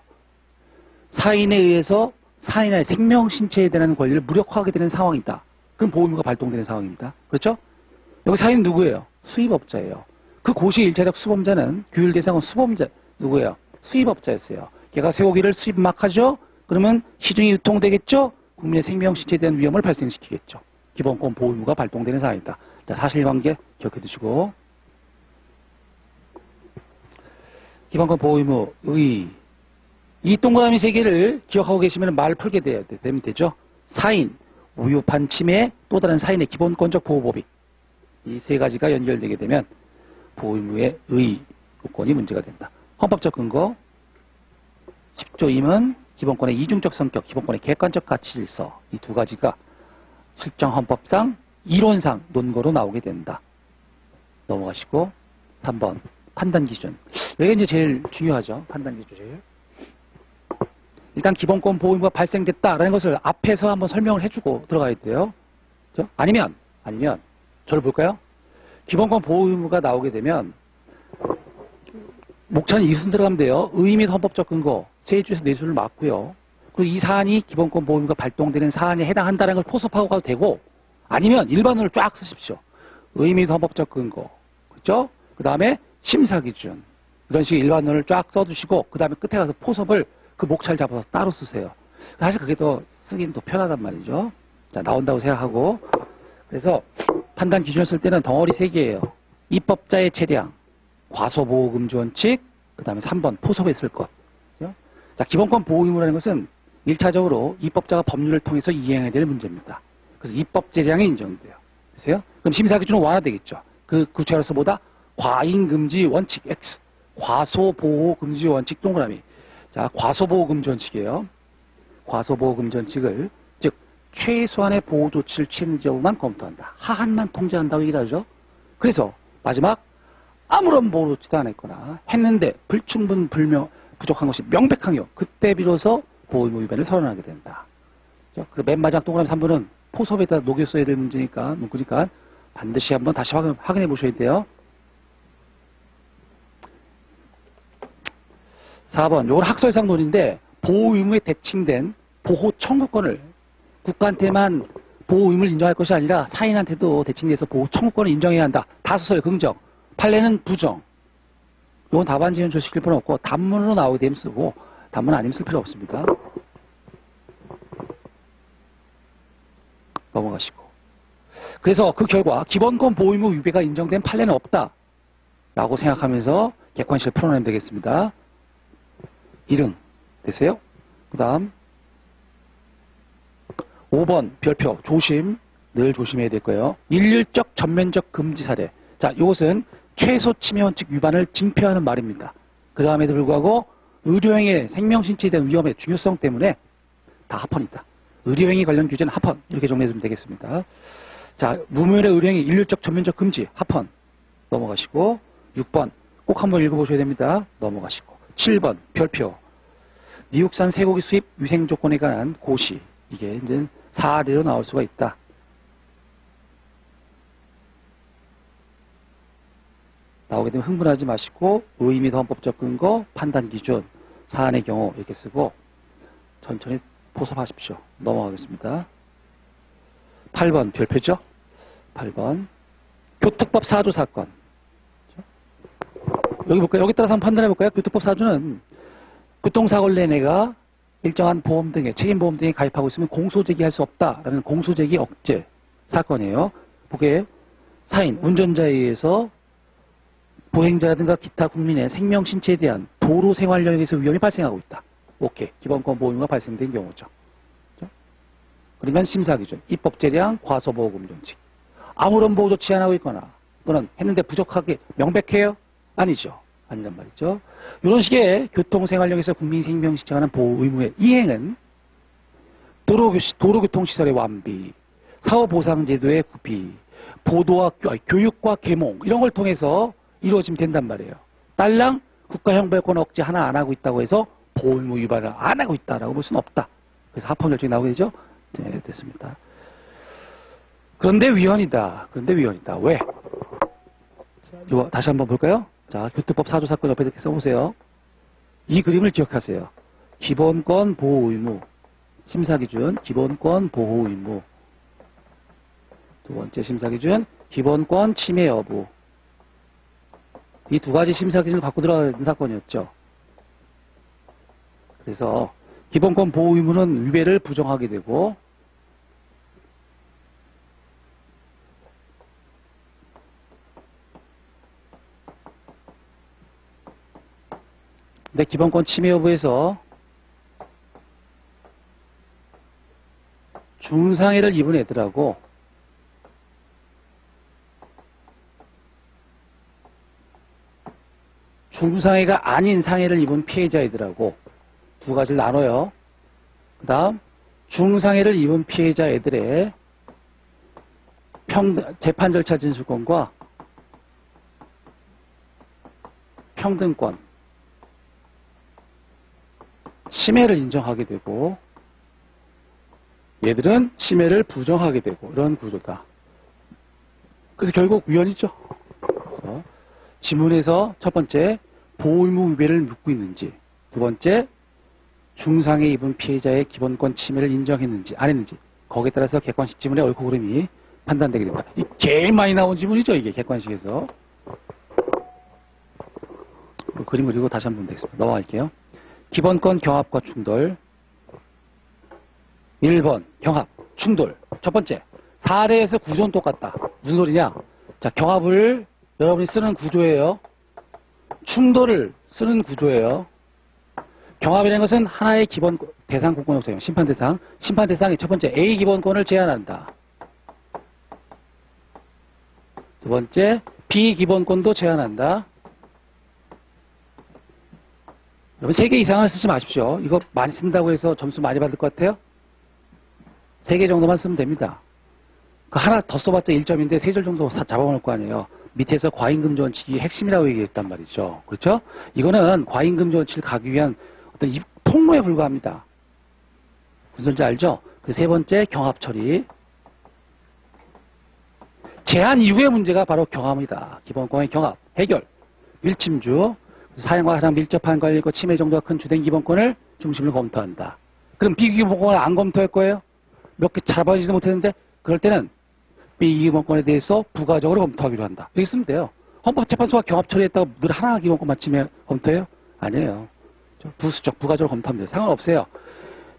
사인에 의해서 사인의 생명신체에 대한 권리를 무력화하게 되는 상황이다. 그럼 보호 의무가 발동되는 상황입니다. 그렇죠? 여기 사인은 누구예요? 수입업자예요. 그 고시 1차적 수범자는 규율 대상은 수범자 누구예요? 수입업자였어요. 걔가 쇠고기를 수입 막 하죠? 그러면 시중에 유통되겠죠? 국민의 생명신체에 대한 위험을 발생시키겠죠. 기본권 보호 의무가 발동되는 상황이다. 자, 사실관계 기억해 두시고 기본권 보호 의무 여기 이 동그라미 세 개를 기억하고 계시면 말을 풀게 되면 되죠. 사인, 우유판 침해, 또 다른 사인의 기본권적 보호법익 이 세 가지가 연결되게 되면 보호 의무의 요건이 문제가 된다. 헌법적 근거 10조 2은 기본권의 이중적 성격, 기본권의 객관적 가치 질서 이 두 가지가 실정 헌법상 이론상 논거로 나오게 된다. 넘어가시고 3번 판단 기준. 여기가 이제 제일 중요하죠. 판단 기준. 일단 기본권 보호 의무가 발생됐다라는 것을 앞에서 한번 설명을 해주고 들어가야 돼요. 그렇죠? 아니면 저를 볼까요? 기본권 보호 의무가 나오게 되면 목차는 이순 들어가면 돼요. 의의 및 헌법적 근거 세 줄에서 네 줄을 맞고요. 그리고 이 사안이 기본권 보호 의무가 발동되는 사안에 해당한다는 걸 포섭하고 가도 되고 아니면 일반어를 쫙 쓰십시오. 의의 및 헌법적 근거 그렇죠? 그 다음에 심사 기준 이런 식의 일반어를 쫙 써주시고 그 다음에 끝에 가서 포섭을 그 목차를 잡아서 따로 쓰세요. 사실 그게 더 쓰기는 더 편하단 말이죠. 자, 나온다고 생각하고 그래서 판단 기준을 쓸 때는 덩어리 3개예요. 입법자의 체량, 과소보호금지 원칙, 그 다음에 3번 포섭에 쓸 것. 그렇죠? 자, 기본권 보호 의무라는 것은 1차적으로 입법자가 법률을 통해서 이행해야 될 문제입니다. 그래서 입법 재량이 인정돼요. 그래서요? 그럼 심사 기준은 완화되겠죠. 그 구체로서 보다 과잉금지 원칙 X, 과소보호금지 원칙 동그라미. 자, 과소보호금지 원칙이에요. 과소보호금지 원칙을 즉 최소한의 보호 조치를 취했는지 여부만 검토한다. 하한만 통제한다고 얘기를 하죠. 그래서 마지막 아무런 보호 조치도 안 했거나 했는데 불충분 부족한 것이 명백한 경우 그때 비로소 보호 의무 위반을 선언하게 된다. 그 맨 마지막 동그라미 3번은 포섭에다 녹여 써야 될 문제니까 문구니까 반드시 한번 다시 확인해 보셔야 돼요. 4번 요건 학설상 논인데 보호 의무에 대칭된 보호 청구권을 국가한테만 보호 의무를 인정할 것이 아니라 사인한테도 대칭돼서 보호 청구권을 인정해야 한다. 다수설 긍정, 판례는 부정. 이건 답안 지원 조시킬 필요 없고 단문으로 나오게 되면 쓰고 단문 아니면 쓸 필요 없습니다. 넘어가시고. 그래서 그 결과 기본권 보호 의무 위배가 인정된 판례는 없다. 라고 생각하면서 객관식을 풀어내면 되겠습니다. 1응 되세요? 그 다음 5번 별표 조심 늘 조심해야 될 거예요. 일률적 전면적 금지 사례. 자, 이것은 최소 침해 원칙 위반을 징표하는 말입니다. 그럼에도 불구하고 의료행위의 생명신체에 대한 위험의 중요성 때문에 다 합헌이다. 의료행위 관련 규제는 합헌 이렇게 정리해주면 되겠습니다. 자, 무면의 의료행위 일률적 전면적 금지 합헌 넘어가시고 6번 꼭 한번 읽어보셔야 됩니다. 넘어가시고 7번 별표 미국산 쇠고기 수입 위생 조건에 관한 고시 이게 이제 사례로 나올 수가 있다. 나오게 되면 흥분하지 마시고 의의 및 헌법적 근거 판단 기준 사안의 경우 이렇게 쓰고 천천히 포섭하십시오. 넘어가겠습니다. 8번 별표죠. 8번 교특법 4조 사건. 여기 볼까요? 여기 따라서 한번 판단해 볼까요? 교특법 4조는 교통사고를 낸 애가 일정한 보험 등에 책임보험 등에 가입하고 있으면 공소제기할 수 없다라는 공소제기 억제 사건이에요. 보게 사인 운전자에 의해서 보행자라든가 기타 국민의 생명 신체에 대한 도로 생활 영역에서 위험이 발생하고 있다. 오케이. 기본권 보호 의무가 발생된 경우죠. 그렇죠? 그러면 심사기준, 입법재량, 과소보호금 정칙. 아무런 보호 조치 안 하고 있거나 또는 했는데 부족하게 명백해요? 아니죠. 아니란 말이죠. 이런 식의 교통생활령에서 국민 생명 신체에 관한 보호 의무의 이행은 도로교통시설의 완비, 사후보상제도의 구비, 교육과 계몽 이런 걸 통해서 이루어지면 된단 말이에요. 딸랑 국가형벌권 억제 하나 안 하고 있다고 해서 보호 의무 위반을 안 하고 있다라고 볼 수는 없다. 그래서 합헌 결정이 나오게 되죠. 네, 됐습니다. 그런데 위헌이다. 왜? 이거 다시 한번 볼까요? 자, 교특법 4조 사건 옆에 이렇게 써보세요. 이 그림을 기억하세요. 기본권 보호 의무, 심사기준, 기본권 보호 의무. 두 번째 심사기준, 기본권 침해 여부. 이 두 가지 심사기준을 갖고 들어가는 사건이었죠. 그래서 기본권 보호 의무는 위배를 부정하게 되고 근데 기본권 침해 여부에서 중상해를 입은 애들하고 중상해가 아닌 상해를 입은 피해자 애들하고 두 가지를 나눠요. 그 다음 중상해를 입은 피해자 애들의 재판 절차 진술권과 평등권 침해를 인정하게 되고 얘들은 침해를 부정하게 되고 이런 구조다. 그래서 결국 위헌이죠. 그래서 지문에서 첫 번째 보호 의무 위배를 묻고 있는지, 두 번째 중상해 입은 피해자의 기본권 침해를 인정했는지 안 했는지 거기에 따라서 객관식 지문의 옳고 그름이 판단되게 됩니다. 이 제일 많이 나온 지문이죠. 이게 객관식에서. 그림 그리고 다시 한번 되겠습니다. 넘어갈게요. 기본권 경합과 충돌. 1번 경합, 충돌. 첫 번째 사례에서 구조는 똑같다. 무슨 소리냐? 자, 경합을 여러분이 쓰는 구조예요. 충돌을 쓰는 구조예요. 경합이라는 것은 하나의 기본 대상 공권 요소예요. 심판 대상. 심판 대상이 첫 번째 A 기본권을 제한한다. 두 번째 B 기본권도 제한한다. 여러분 3개 이상을 쓰지 마십시오. 이거 많이 쓴다고 해서 점수 많이 받을 것 같아요? 3개 정도만 쓰면 됩니다. 그 하나 더 써봤자 1점인데 3줄 정도 잡아먹을 거 아니에요. 밑에서 과잉금지 원칙이 핵심이라고 얘기했단 말이죠. 그렇죠? 이거는 과잉금지 원칙을 가기 위한 어떤 통로에 불과합니다. 무슨 소리인지 알죠? 그 세 번째 경합 처리. 제한 이후의 문제가 바로 경합이다. 기본권의 경합, 해결, 밀침주, 사용과 가장 밀접한 관리고 침해 정도가 큰 주된 기본권을 중심으로 검토한다. 그럼 비기본권을 안 검토할 거예요? 몇 개 잡아지지도 못했는데 그럴 때는 비기본권에 대해서 부가적으로 검토하기로 한다. 여기 쓰면 돼요. 헌법재판소가 경합 처리했다고 늘 하나 기본권만 치면 검토해요? 아니에요. 부수적, 부가적으로 검토하면 돼요. 상관없어요.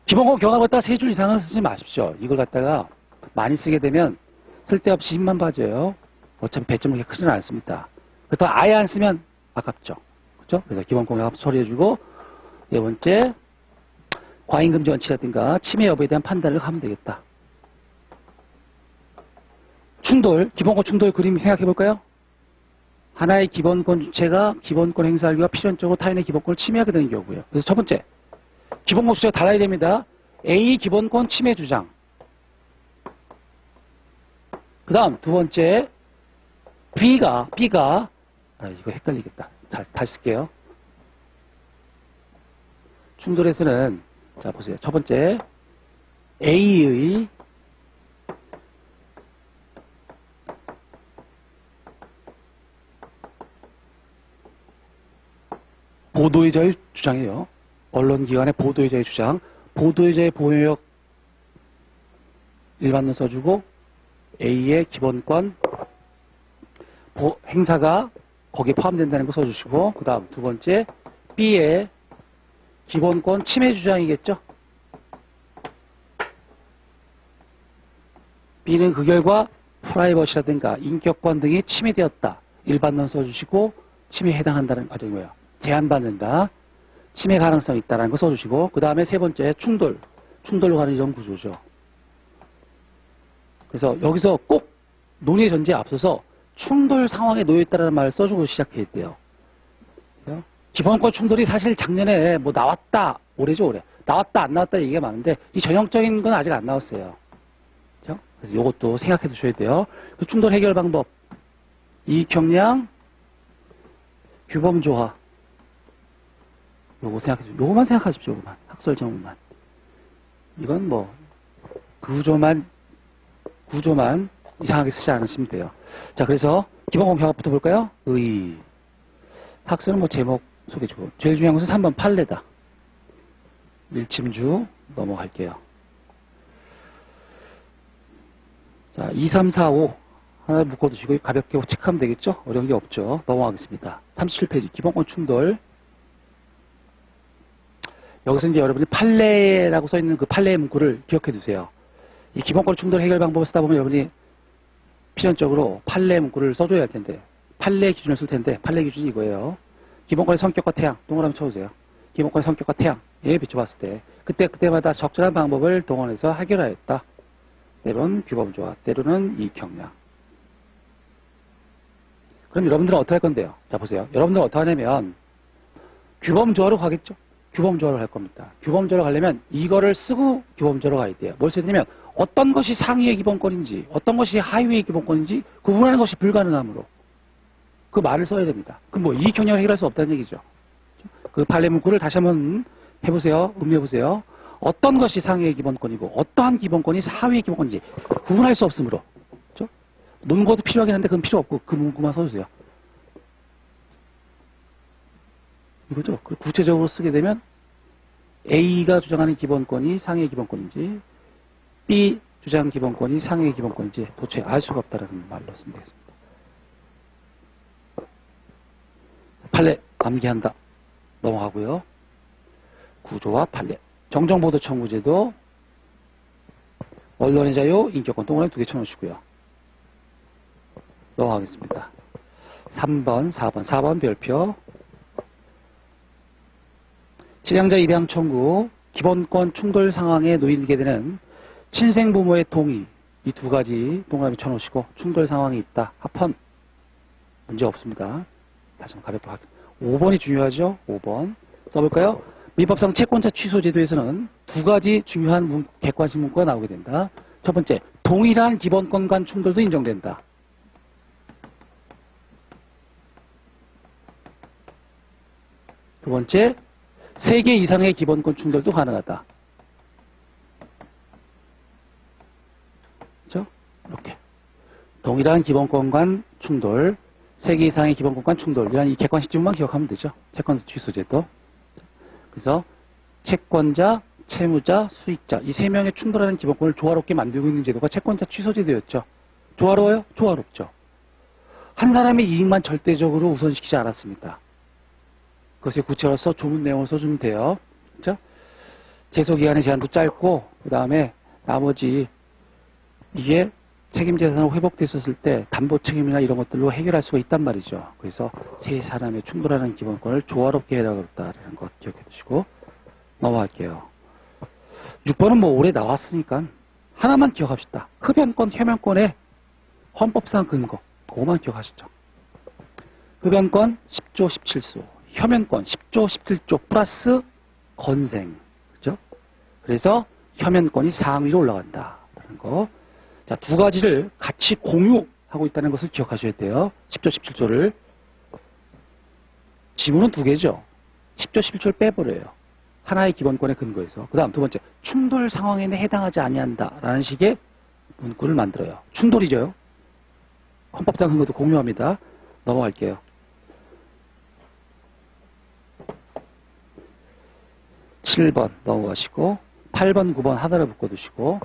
기본권 경합을 갖다가 세 줄 이상은 쓰지 마십시오. 이걸 갖다가 많이 쓰게 되면 쓸데없이 힘만 빠져요. 어차피 배점이 그렇게 크지는 않습니다. 그렇다고 아예 안 쓰면 아깝죠. 그렇죠? 그래서 기본권 경합 처리해주고 네 번째 과잉금지 원칙이라든가 침해 여부에 대한 판단을 하면 되겠다. 충돌, 기본권 충돌 그림 생각해 볼까요? 하나의 기본권 주체가 기본권 행사하기가 필연적으로 타인의 기본권을 침해하게 되는 경우고요. 그래서 첫 번째, 기본권 주체가 달라야 됩니다. A 기본권 침해 주장. 그 다음 두 번째, B가 이거 헷갈리겠다. 다시 쓸게요. 충돌에서는 자 보세요. 첫 번째, A의 보도의 자유 주장이에요. 언론기관의 보도의 자유 주장. 보도의 자유 보호역 일반론 써주고 A의 기본권 행사가 거기에 포함된다는 거 써주시고 그 다음 두 번째 B의 기본권 침해 주장이겠죠. B는 그 결과 프라이버시라든가 인격권 등이 침해되었다. 일반론 써주시고 침해에 해당한다는 과정이고요. 제한받는다. 침해 가능성이 있다는 거 써주시고 그 다음에 세 번째 충돌로 가는 이런 구조죠. 그래서 여기서 꼭 논의 전제에 앞서서 충돌 상황에 놓여있다는 말을 써주고 시작해야 돼요. 기본권 충돌이 사실 작년에 뭐 나왔다 올해죠 올해 나왔다 안 나왔다 얘기가 많은데 이 전형적인 건 아직 안 나왔어요. 그렇죠? 그래서 이것도 생각해 두셔야 돼요. 그 충돌 해결 방법 이익형량 규범조화 요거만 생각하십시오. 요거만. 학설 정보만. 이건 뭐 구조만 이상하게 쓰지 않으시면 돼요. 자, 그래서 기본권 경합부터 볼까요? 학설은 뭐 제목 소개해주고 제일 중요한 것은 3번 판례다. 밀침주 넘어갈게요. 자, 2, 3, 4, 5 하나 묶어두시고 가볍게 체크하면 되겠죠? 어려운 게 없죠. 넘어가겠습니다. 37페이지 기본권 충돌. 여기서 이제 여러분이 판례라고 써있는 그 판례의 문구를 기억해 두세요. 이 기본권 충돌 해결 방법을 쓰다 보면 여러분이 필연적으로 판례 문구를 써줘야 할 텐데 판례 기준을 쓸 텐데 판례 기준이 이거예요. 기본권의 성격과 태양 동그라미 쳐주세요. 기본권의 성격과 태양에 비춰봤을 때 그때마다 적절한 방법을 동원해서 해결하였다. 때로는 규범조화, 때로는 이익형량. 그럼 여러분들은 어떻게 할 건데요? 자 보세요. 여러분들은 어떻게 하냐면 규범조화로 가겠죠? 규범조화로 갈 겁니다. 규범조화로 가려면 이거를 쓰고 규범조화로 가야 돼요. 뭘 써야 되냐면 어떤 것이 상위의 기본권인지 어떤 것이 하위의 기본권인지 구분하는 것이 불가능하므로 그 말을 써야 됩니다. 그럼 뭐 이익형량을 해결할 수 없다는 얘기죠. 그 판례 문구를 다시 한번 해보세요. 음미해보세요. 어떤 것이 상위의 기본권이고 어떠한 기본권이 하위의 기본권인지 구분할 수 없으므로 그렇죠? 논거도 필요하긴 한데 그건 필요 없고 그 문구만 써주세요. 이거죠. 구체적으로 쓰게 되면 A가 주장하는 기본권이 상위의 기본권인지 B 주장 기본권이 상위의 기본권인지 도저히 알 수가 없다는 말로 쓰면 되겠습니다. 판례 암기한다. 넘어가고요. 구조와 판례. 정정보도 청구제도 언론의 자유, 인격권 동그라미 2개 쳐놓으시고요. 넘어가겠습니다. 3번, 4번 별표. 실향자 입양 청구, 기본권 충돌 상황에 놓이게 되는 친생부모의 동의, 이 두 가지 동그라미 쳐놓으시고 충돌 상황이 있다. 합헌. 문제 없습니다. 다시 한번 가볍게 확인. 5번이 중요하죠? 5번. 써볼까요? 민법상 채권자 취소 제도에서는 두 가지 중요한 객관식 문구가 나오게 된다. 첫 번째, 동일한 기본권 간 충돌도 인정된다. 번째, 3개 이상의 기본권 충돌도 가능하다. 그죠? 이렇게. 동일한 기본권 간 충돌, 3개 이상의 기본권 간 충돌. 이런 이 객관식 지문만 기억하면 되죠. 채권 취소제도. 그래서 채권자, 채무자, 수익자. 이 3명의 충돌하는 기본권을 조화롭게 만들고 있는 제도가 채권자 취소제도였죠. 조화로워요? 조화롭죠. 한 사람의 이익만 절대적으로 우선시키지 않았습니다. 그것의 구체로서 조문 내용을 써주면 돼요. 그렇죠? 제소기간의 제한도 짧고 그 다음에 나머지 이게 책임재산으로 회복됐었을 때 담보 책임이나 이런 것들로 해결할 수가 있단 말이죠. 그래서 세 사람의 충돌하는 기본권을 조화롭게 해나가겠다라는 것 기억해 두시고 넘어갈게요. 6번은 뭐 올해 나왔으니까 하나만 기억합시다. 흡연권, 혐연권의 헌법상 근거. 그거만 기억하시죠. 흡연권 10조 17소, 혐연권 10조 17조 플러스 건생. 그죠? 그래서 혐연권이 상위로 올라간다라는 거. 자, 두 가지를 같이 공유하고 있다는 것을 기억하셔야 돼요. 10조 17조를. 지문은 두 개죠. 10조 17조를 빼버려요. 하나의 기본권의 근거에서. 그 다음 두 번째, 충돌 상황에는 해당하지 아니한다라는 식의 문구를 만들어요. 충돌이죠. 헌법상 근거도 공유합니다. 넘어갈게요. 7번 넘어가시고 8번, 9번 하나를 묶어두시고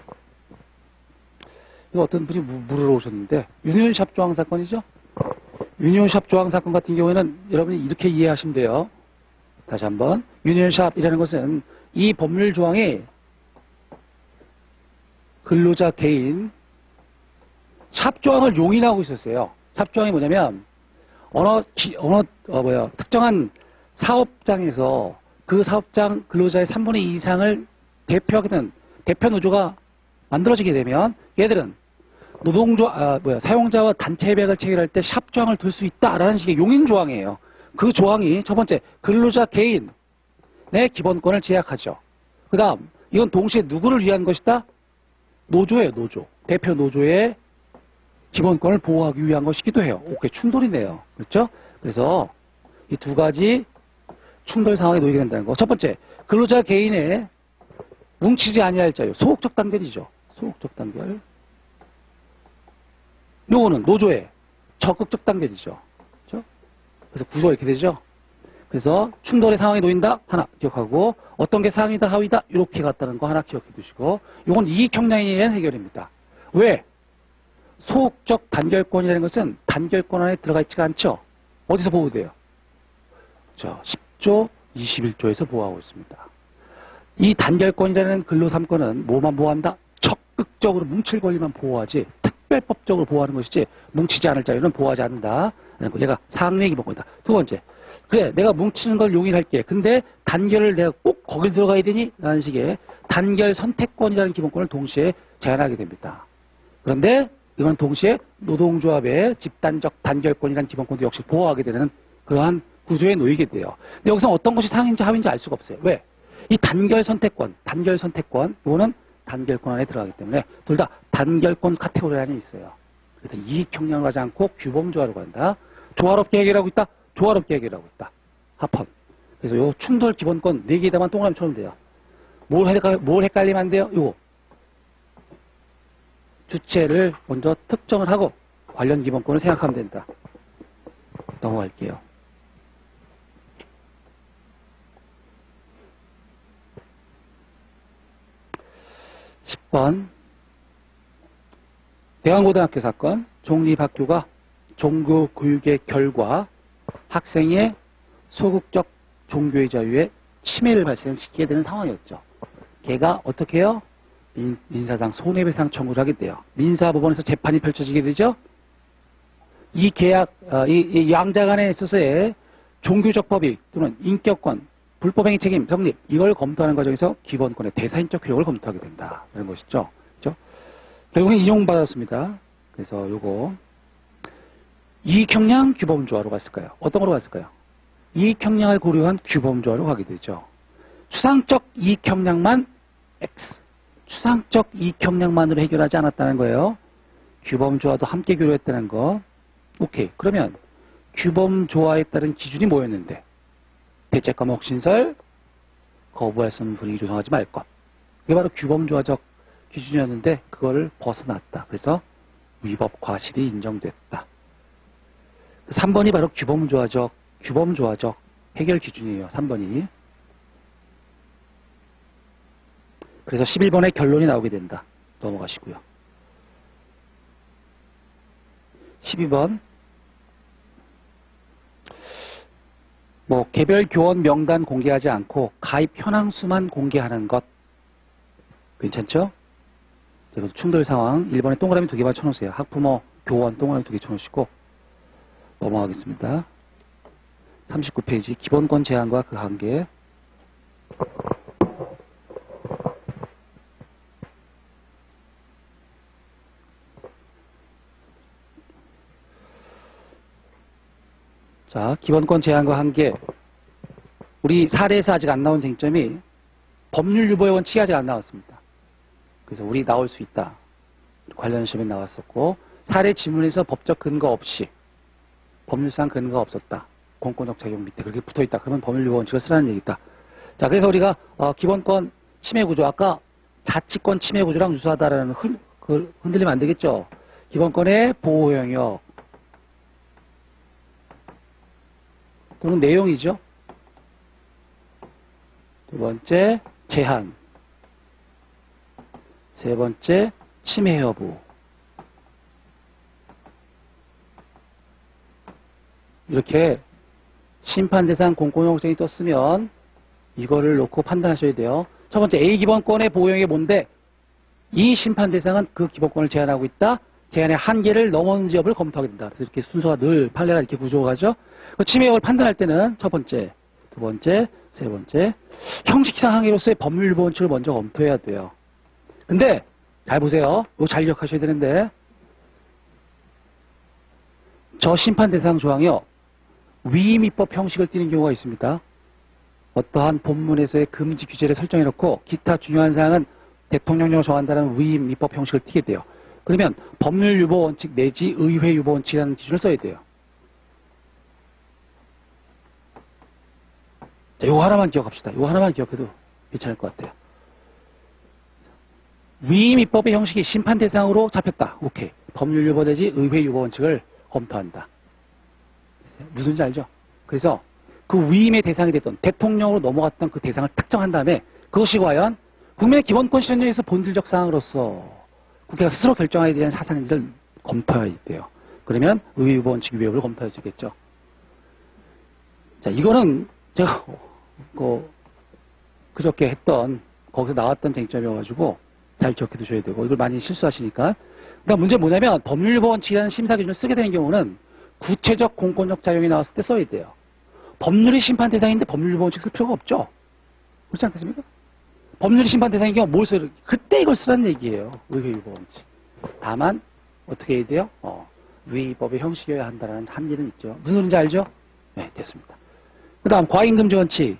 이거 어떤 분이 물으러 오셨는데 유니온샵 조항 사건이죠? 유니온샵 조항 사건 같은 경우에는 여러분이 이렇게 이해하시면 돼요. 다시 한번 유니온샵이라는 것은 이 법률 조항이 근로자 개인 샵 조항을 용인하고 있었어요. 샵 조항이 뭐냐면 특정한 사업장에서 그 사업장 근로자의 3분의 2 이상을 대표하게 된 대표 노조가 만들어지게 되면 얘들은 사용자와 단체 협약을 체결할 때 샵 조항을 둘 수 있다라는 식의 용인 조항이에요. 그 조항이 첫 번째 근로자 개인의 기본권을 제약하죠. 그 다음 이건 동시에 누구를 위한 것이다? 노조예요. 노조. 대표 노조의 기본권을 보호하기 위한 것이기도 해요. 오케이, 충돌이네요. 그렇죠? 그래서 이 두 가지 충돌 상황에 놓이게 된다는 거. 첫 번째, 근로자 개인의 뭉치지 아니할 자유. 소극적 단결이죠. 소극적 단결. 요거는 노조의 적극적 단결이죠. 그렇죠? 그래서 구조가 이렇게 되죠. 그래서 충돌의 상황에 놓인다 하나 기억하고 어떤 게 상위다 하위다 이렇게 갔다는 거 하나 기억해 두시고 이건 이익 형량에 의한 해결입니다. 왜? 소극적 단결권이라는 것은 단결권 안에 들어가 있지가 않죠. 어디서 보호돼요? 자, 10조 21조에서 보호하고 있습니다. 이 단결권이라는 근로 3권은 뭐만 보호한다? 적극적으로 뭉칠 권리만 보호하지 특별법적으로 보호하는 것이지 뭉치지 않을 자유는 보호하지 않는다. 얘가 상위의 기본권이다. 두 번째, 그래 내가 뭉치는 걸 용인할게. 근데 단결을 내가 꼭 거길 들어가야 되니? 라는 식의 단결 선택권이라는 기본권을 동시에 제한하게 됩니다. 그런데 이건 동시에 노동조합의 집단적 단결권이라는 기본권도 역시 보호하게 되는 그러한 구조에 놓이게 돼요. 근데 여기서 어떤 것이 상위인지 하위인지 알 수가 없어요. 왜? 이 단결 선택권, 이거는 단결권 안에 들어가기 때문에 둘 다 단결권 카테고리 안에 있어요. 그래서 이익 형량을 가지 않고 규범조화로 간다. 조화롭게 해결하고 있다. 조화롭게 해결하고 있다. 합헌. 그래서 요 충돌 기본권 4개에다만 동그라미 쳐면 돼요. 뭘 헷갈리면 안 돼요? 요거. 주체를 먼저 특정을 하고 관련 기본권을 생각하면 된다. 넘어갈게요. (10번) 대강고등학교 사건. 종립학교가 종교 교육의 결과 학생의 소극적 종교의 자유에 침해를 발생시키게 되는 상황이었죠. 걔가 어떻게 해요? 민사상 손해배상 청구를 하게 돼요. 민사법원에서 재판이 펼쳐지게 되죠. 이 계약, 이 양자 간에 있어서의 종교적 법익 또는 인격권, 불법행위 책임, 성립 이걸 검토하는 과정에서 기본권의 대사인적 효력을 검토하게 된다는 것이죠. 그렇죠? 결국엔 인용받았습니다. 그래서 요거 이익형량 규범조화로 갔을까요? 어떤 거로 갔을까요? 이익형량을 고려한 규범조화로 가게 되죠. 추상적 이익형량만 X, 추상적 이익형량만으로 해결하지 않았다는 거예요. 규범조화도 함께 교류했다는 거. 오케이. 그러면 규범조화에 따른 기준이 뭐였는데? 대체과 혹신설, 거부할 수 없는 분위기 조성하지 말 것. 그게 바로 규범조화적 기준이었는데 그거를 벗어났다. 그래서 위법 과실이 인정됐다. 3번이 바로 규범조화적 해결 기준이에요. 3번이. 그래서 11번의 결론이 나오게 된다. 넘어가시고요. 12번. 개별 교원 명단 공개하지 않고 가입 현황수만 공개하는 것. 괜찮죠? 그래서 충돌 상황 1번에 동그라미 2개만 쳐놓으세요. 학부모, 교원 동그라미 2개 쳐놓으시고 넘어가겠습니다. 39페이지 기본권 제한과 그 관계. 자, 기본권 제한과 한계. 우리 사례에서 아직 안 나온 쟁점이 법률 유보의 원칙이 아직 안 나왔습니다. 그래서 우리 나올 수 있다. 관련 시험에 나왔었고, 사례 지문에서 법적 근거 없이 법률상 근거가 없었다. 공권력 작용 밑에 그렇게 붙어 있다. 그러면 법률 유보 원칙을 쓰라는 얘기다. 자, 그래서 우리가 기본권 침해 구조, 아까 자치권 침해 구조랑 유사하다라는 흔들리면 안 되겠죠. 기본권의 보호 영역 또는 내용이죠. 두 번째, 제한. 세 번째, 침해 여부. 이렇게 심판 대상 공권력정이 떴으면 이거를 놓고 판단하셔야 돼요. 첫 번째, A 기본권의 보호 영역이 뭔데? 이 심판 대상은 그 기본권을 제한하고 있다. 제한의 한계를 넘었는지 여부를 검토하게 된다. 그래서 이렇게 순서가 늘 판례가 이렇게 구조가 가죠. 그 침해 여부를 판단할 때는 첫 번째, 두 번째, 세 번째, 형식상 항의로서의 법률 유보 원칙을 먼저 검토해야 돼요. 근데 잘 보세요. 이거 잘 기억하셔야 되는데 저 심판 대상 조항이요. 위임입법 형식을 띠는 경우가 있습니다. 어떠한 본문에서의 금지 규제를 설정해놓고 기타 중요한 사항은 대통령령을 정한다는 위임입법 형식을 띠게 돼요. 그러면 법률 유보 원칙 내지 의회 유보 원칙이라는 기준을 써야 돼요. 자, 요거 하나만 기억합시다. 요거 하나만 기억해도 괜찮을 것 같아요. 위임입법의 형식이 심판 대상으로 잡혔다. 오케이. 법률 유보 내지 의회 유보 원칙을 검토한다. 무슨 지 알죠? 그래서 그 위임의 대상이 됐던 대통령으로 넘어갔던 그 대상을 특정한 다음에 그것이 과연 국민의 기본권 실현에서 본질적 사항으로서 국회가 스스로 결정하에 대한 사상인지를 검토해야 돼요. 그러면 의회 유보 원칙 위협을 검토할 수 있겠죠. 자, 이거는 제가 그저께 했던 거기서 나왔던 쟁점이어가지고 잘 기억해 두셔야 되고 이걸 많이 실수하시니까. 그러니까 문제는 뭐냐면 법률 유보 원칙이라는 심사 기준을 쓰게 되는 경우는 구체적 공권력 작용이 나왔을 때 써야 돼요. 법률이 심판 대상인데 법률 유보 원칙 쓸 필요가 없죠. 그렇지 않겠습니까? 법률이 심판 대상인 경우 뭘 써야 돼요? 그때 이걸 쓰라는 얘기예요. 의회 유보 원칙. 다만 어떻게 해야 돼요? 위법의 형식이어야 한다는 한계는 있죠. 무슨 소리인지 알죠? 네, 됐습니다. 그 다음 과잉금지 원칙.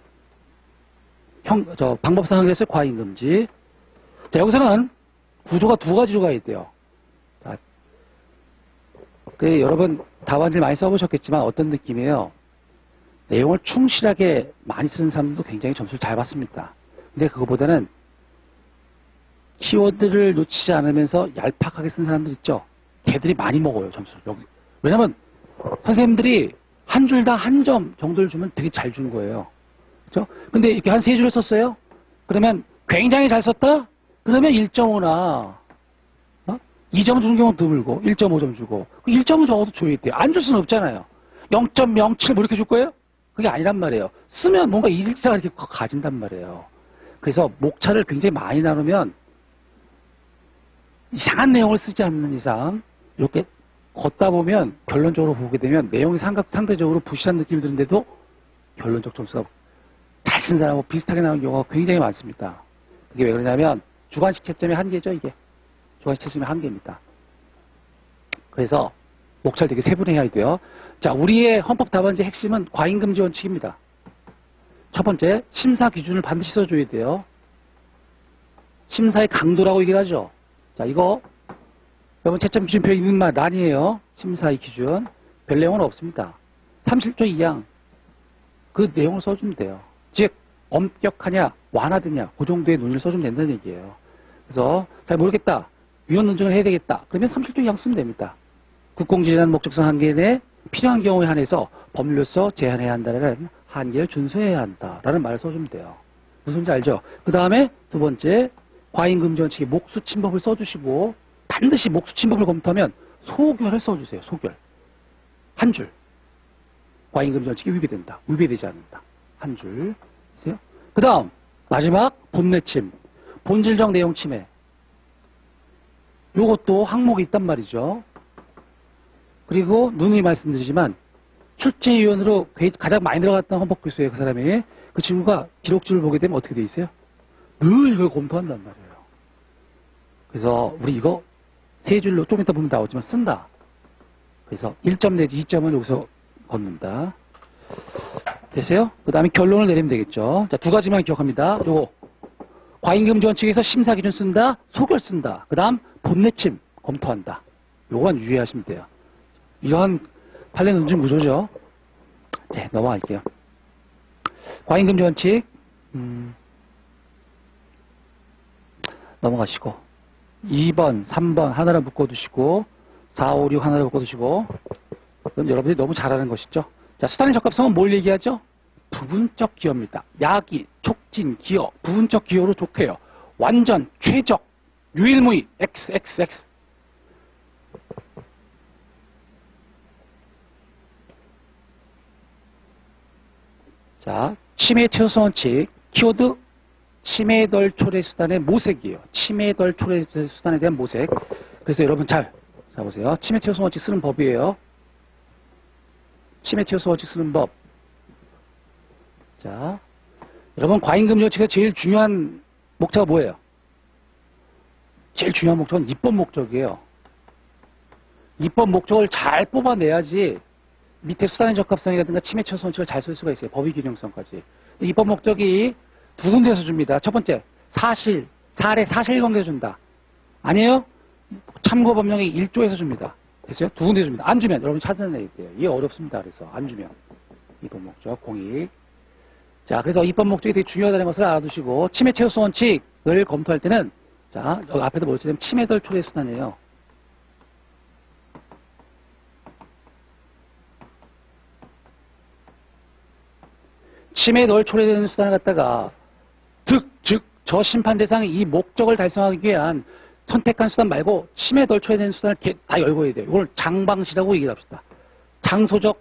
방법상 하겠어요? 과잉금지. 자, 여기서는 구조가 두 가지로 가야 돼요. 자, 여러분 답안지 많이 써보셨겠지만 어떤 느낌이에요? 내용을 충실하게 많이 쓰는 사람들도 굉장히 점수를 잘 받습니다. 근데 그거보다는 키워드를 놓치지 않으면서 얄팍하게 쓴 사람들 있죠? 걔들이 많이 먹어요, 점수를. 왜냐면 선생님들이 한 줄당 한 점 정도를 주면 되게 잘 준 거예요. 그렇죠? 근데 이렇게 한 세 줄을 썼어요? 그러면 굉장히 잘 썼다? 그러면 1.5나 2점 주는 경우도 드물고 1.5점 주고 1점은 적어도 줘야 돼요. 안 줄 수는 없잖아요. 0.07 뭐 이렇게 줄 거예요? 그게 아니란 말이에요. 쓰면 뭔가 일자가 이렇게 가진단 말이에요. 그래서 목차를 굉장히 많이 나누면 이상한 내용을 쓰지 않는 이상 이렇게 걷다 보면 결론적으로 보게 되면 내용이 상대적으로 부실한 느낌이 드는데도 결론적 점수가 잘 쓴 사람하고 비슷하게 나오는 경우가 굉장히 많습니다. 그게 왜 그러냐면 주관식 채점의 한계죠, 이게. 주관식 채점의 한계입니다. 그래서 목차를 되게 세분해야 돼요. 자, 우리의 헌법 답안지의 핵심은 과잉금지 원칙입니다. 첫 번째, 심사 기준을 반드시 써줘야 돼요. 심사의 강도라고 얘기를 하죠. 자, 이거 여러분 채점 기준표에 있는 말 란이에요. 심사의 기준. 별 내용은 없습니다. 37조 2항. 그 내용을 써주면 돼요. 즉 엄격하냐 완화되냐 그 정도의 논의를 써주면 된다는 얘기예요. 그래서 잘 모르겠다. 위헌 논증을 해야 되겠다. 그러면 37조 이상 쓰면 됩니다. 국공지라는 목적성 한계 내에 필요한 경우에 한해서 법률로서 제한해야 한다는 한계를 준수해야 한다라는 말을 써주면 돼요. 무슨 말인지 알죠? 그 다음에 두 번째 과잉금지원칙의 목수침법을 써주시고 반드시 목수침법을 검토하면 소결을 써주세요. 소결. 한 줄. 과잉금지원칙이 위배된다. 위배되지 않는다. 한 줄. 그 다음 마지막 본내침. 본질적 내용 침해. 요것도 항목이 있단 말이죠. 그리고 누누이 말씀드리지만 출제위원으로 가장 많이 들어갔던 헌법교수예요. 그 사람이. 그 친구가 기록지를 보게 되면 어떻게 돼 있어요? 늘 이걸 검토한단 말이에요. 그래서 우리 이거 세 줄로 좀 이따 보면 나오지만 쓴다. 그래서 1점 내지 2점은 여기서 걷는다. 됐어요? 그 다음에 결론을 내리면 되겠죠. 자, 두 가지만 기억합니다. 요거 과잉금지원칙에서 심사기준 쓴다. 소결 쓴다. 그 다음 본내침 검토한다. 요거만 유의하시면 돼요. 이러한 판례 논증 구조죠. 네, 넘어갈게요. 과잉금지원칙 넘어가시고 2번, 3번 하나를 묶어두시고 4, 5, 6 하나를 묶어두시고 그건 여러분들이 너무 잘하는 것이죠. 자, 수단의 적합성은 뭘 얘기하죠? 부분적 기여입니다. 야기, 촉진, 기여, 부분적 기여로 족해요. 완전, 최적, 유일무이, XXX. 자, 침해 최소성 원칙, 키워드 침해 덜 초래 수단의 모색이에요. 침해 덜 초래 수단에 대한 모색. 그래서 여러분 잘 보세요. 침해 최소성 원칙 쓰는 법이에요. 침해 최소성 원칙 쓰는 법. 자, 여러분 과잉금지 원칙에서 제일 중요한 목차가 뭐예요? 제일 중요한 목적은 입법 목적이에요. 입법 목적을 잘 뽑아내야지 밑에 수단의 적합성이라든가 침해 최소성 원칙을 잘 쓸 수가 있어요. 법의 균형성까지. 입법 목적이 두 군데에서 줍니다. 첫 번째, 사례 사실관계 준다. 아니에요? 참고법령의 1조에서 줍니다. 됐어요? 두 군데에서 줍니다. 안 주면 여러분 찾아내야 돼요. 이게 어렵습니다. 그래서 안 주면. 입법 목적, 공익. 자, 그래서 입법 목적이 되게 중요하다는 것을 알아두시고 침해 최소성 원칙을 검토할 때는 자, 여기 앞에도 뭐였냐면 침해 덜 초래 수단이에요. 침해 덜 초래되는 수단을 갖다가 즉 저 심판 대상이 이 목적을 달성하기 위한 선택한 수단 말고 침해 덜 초래되는 수단을 다 열고 해야 돼요. 이걸 장방시라고 얘기를 합시다. 장소적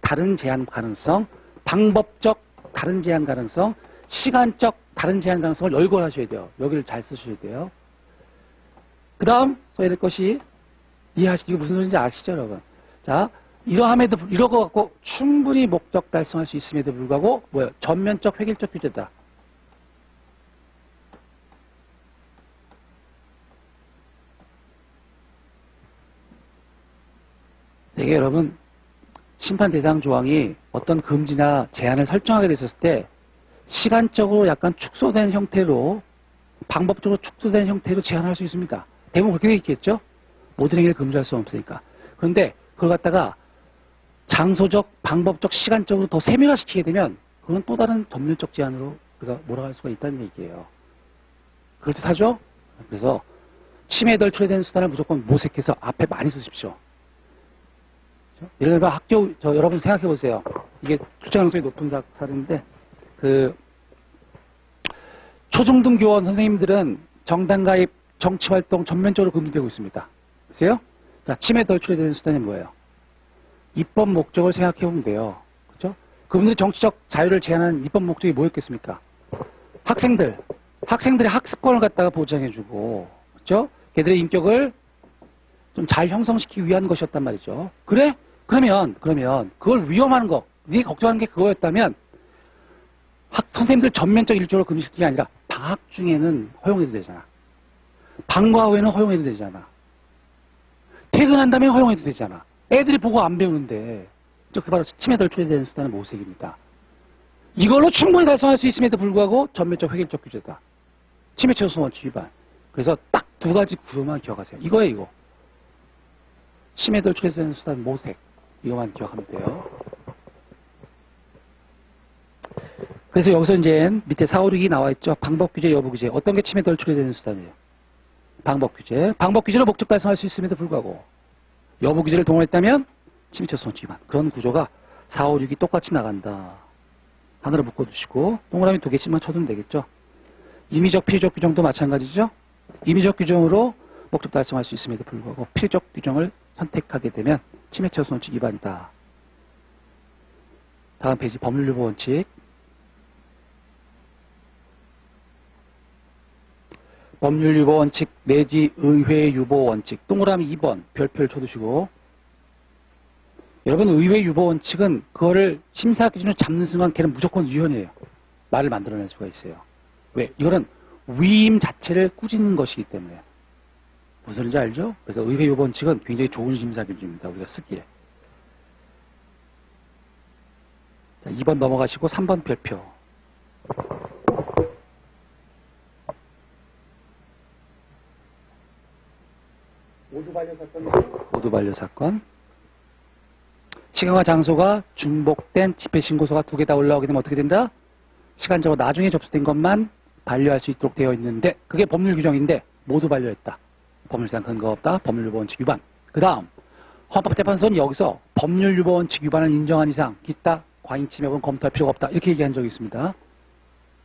다른 제한 가능성, 방법적 다른 제한 가능성, 시간적 다른 제한 가능성을 열고 하셔야 돼요. 여기를 잘 쓰셔야 돼요. 그 다음 써야 될 것이 이해하시죠? 이게 무슨 소리인지 아시죠, 여러분? 자, 이러고 갖고 충분히 목적 달성할 수 있음에도 불구하고 뭐예요? 전면적 획일적 규제다. 이게 여러분 심판 대상 조항이 어떤 금지나 제한을 설정하게 됐을 때 시간적으로 약간 축소된 형태로 방법적으로 축소된 형태로 제한할 수 있습니다. 대부분 그렇게 되어 있겠죠? 모든 행위를 금지할 수 없으니까. 그런데 그걸 갖다가 장소적, 방법적, 시간적으로 더 세밀화시키게 되면 그건 또 다른 전면적 제한으로 우리가 몰아갈 수가 있다는 얘기예요. 그렇듯하죠? 그래서 침해 덜 초래되는 수단을 무조건 모색해서 앞에 많이 쓰십시오. 예를 들면 학교, 여러분 생각해 보세요. 이게 출제 가능성이 높은 사례인데, 초중등 교원 선생님들은 정당 가입, 정치 활동 전면적으로 금지되고 있습니다. 보세요? 자, 침해 덜 초래되는 수단이 뭐예요? 입법 목적을 생각해 보면 돼요. 그죠? 그분들이 정치적 자유를 제한하는 입법 목적이 뭐였겠습니까? 학생들의 학습권을 갖다가 보장해주고, 그죠? 걔들의 인격을 좀 잘 형성시키기 위한 것이었단 말이죠. 그래? 그러면 그걸 위험하는 거, 네가 걱정하는 게 그거였다면 선생님들 전면적 일조를 금지시키는 게 아니라 방학 중에는 허용해도 되잖아. 방과 후에는 허용해도 되잖아. 퇴근한 다음에 허용해도 되잖아. 애들이 보고 안 배우는데 그게 바로 침해 덜 초래되는 수단의 모색입니다. 이걸로 충분히 달성할 수 있음에도 불구하고 전면적 획일적 규제다. 침해 최소성 원칙 위반. 그래서 딱 두 가지 구조만 기억하세요. 이거예요, 이거. 침해 덜 초래되는 수단 모색. 이거만 기억하면 돼요. 그래서 여기서 이제 밑에 4, 5, 6이 나와 있죠. 방법 규제, 여부 규제. 어떤 게 침해 덜 초래되는 수단이에요? 방법 규제. 방법 규제로 목적 달성할 수 있음에도 불구하고 여부 규제를 동원했다면 침해 처소 원칙 위반. 그런 구조가 4, 5, 6이 똑같이 나간다. 하나로 묶어두시고 동그라미 2개씩만 쳐두면 되겠죠. 임의적, 필의적 규정도 마찬가지죠. 임의적 규정으로 목적 달성할 수 있음에도 불구하고 필의적 규정을 선택하게 되면 침해 처소 원칙 위반이다. 다음 페이지 법률 유보 원칙. 법률 유보 원칙 내지 의회 유보 원칙. 동그라미 2번 별표를 쳐두시고 여러분 의회 유보 원칙은 그거를 심사 기준으로 잡는 순간 걔는 무조건 유효해요. 말을 만들어낼 수가 있어요. 왜? 이거는 위임 자체를 꾸짖는 것이기 때문에. 무슨 소리인지 알죠? 그래서 의회 유보 원칙은 굉장히 좋은 심사 기준입니다. 우리가 쓰기에. 자, 2번 넘어가시고 3번 별표. 모두 반려 사건. 시간과 장소가 중복된 집회신고서가 2개 다 올라오게 되면 어떻게 된다? 시간적으로 나중에 접수된 것만 반려할 수 있도록 되어 있는데 그게 법률 규정인데 모두 반려했다. 법률상 근거 없다. 법률 유보 원칙 위반. 그 다음 헌법재판소는 여기서 법률 유보 원칙 위반을 인정한 이상 기타 과잉 침해는 검토할 필요가 없다. 이렇게 얘기한 적이 있습니다.